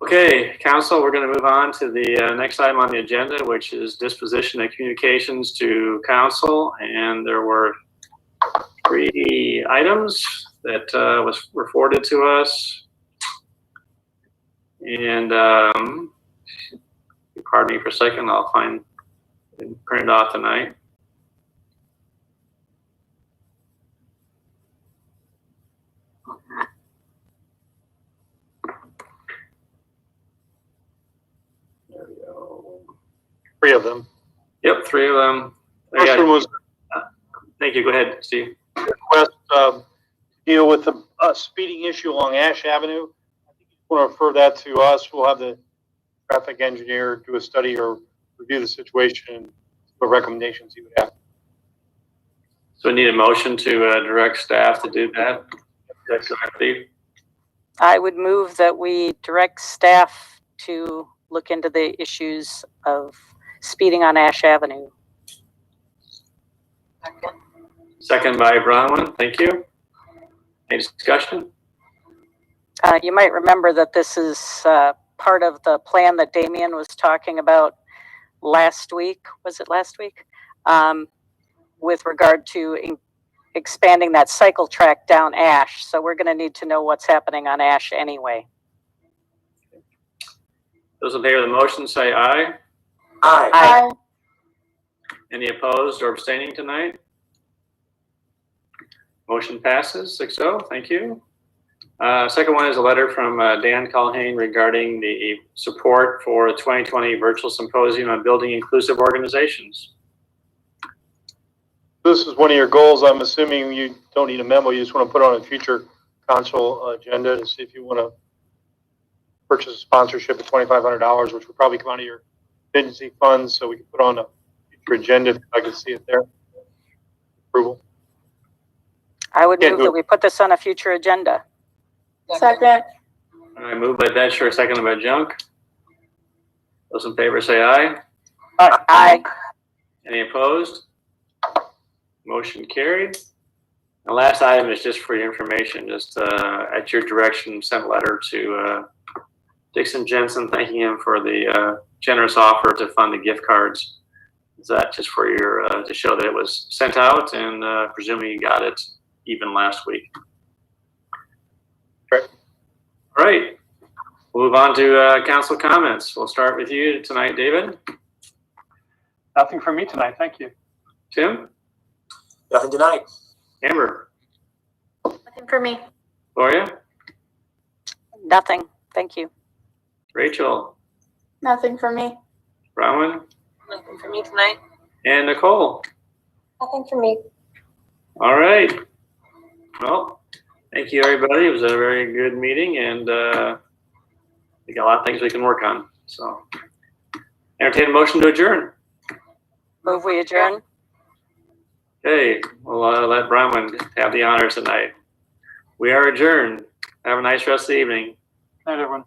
Okay, Council, we're going to move on to the next item on the agenda, which is disposition of communications to Council. And there were 3 items that were forwarded to us. And pardon me for a second, I'll find and print it off tonight. There we go. 3 of them. Yep, 3 of them. First one was thank you. Go ahead, Steve. request deal with the speeding issue along Ash Avenue. I think you want to refer that to us. We'll have the traffic engineer do a study or review the situation, what recommendations he would have. So we need a motion to direct staff to do that. That's correct, Steve. I would move that we direct staff to look into the issues of speeding on Ash Avenue. Second by Bronwyn. Thank you. Any discussion? You might remember that this is part of the plan that Damien was talking about last week. Was it last week? With regard to expanding that cycle track down Ash. So we're going to need to know what's happening on Ash anyway. Those in favor of the motion say aye. Aye. Aye. Any opposed or abstaining tonight? Motion passes 6-0. Thank you. Second one is a letter from Dan Culhane regarding the support for the 2020 virtual symposium on building inclusive organizations. This is one of your goals. I'm assuming you don't need a memo. You just want to put on a future council agenda to see if you want to purchase a sponsorship at $2,500, which would probably come out of your contingency funds. So we can put on a future agenda if I can see it there. Approval. I would move that we put this on a future agenda. Second. All right, moved by Betcher, seconded by Junk. Those in favor say aye. Aye. Any opposed? Motion carried. The last item is just for your information, just at your direction, sent a letter to Dixon Jensen, thanking him for the generous offer to fund the gift cards. Is that just for your, to show that it was sent out and presumably you got it even last week. Right. All right, we'll move on to council comments. We'll start with you tonight, David. Nothing from me tonight. Thank you. Tim? Nothing tonight. Amber? Nothing for me. Gloria? Nothing. Thank you. Rachel? Nothing for me. Bronwyn? Nothing for me tonight. And Nicole? Nothing for me. All right. Well, thank you, everybody. It was a very good meeting, and we got a lot of things we can work on. So, Entertain a motion to adjourn. Move we adjourn. Okay, we'll let Bronwyn have the honors tonight. We are adjourned. Have a nice rest of the evening. Night, everyone.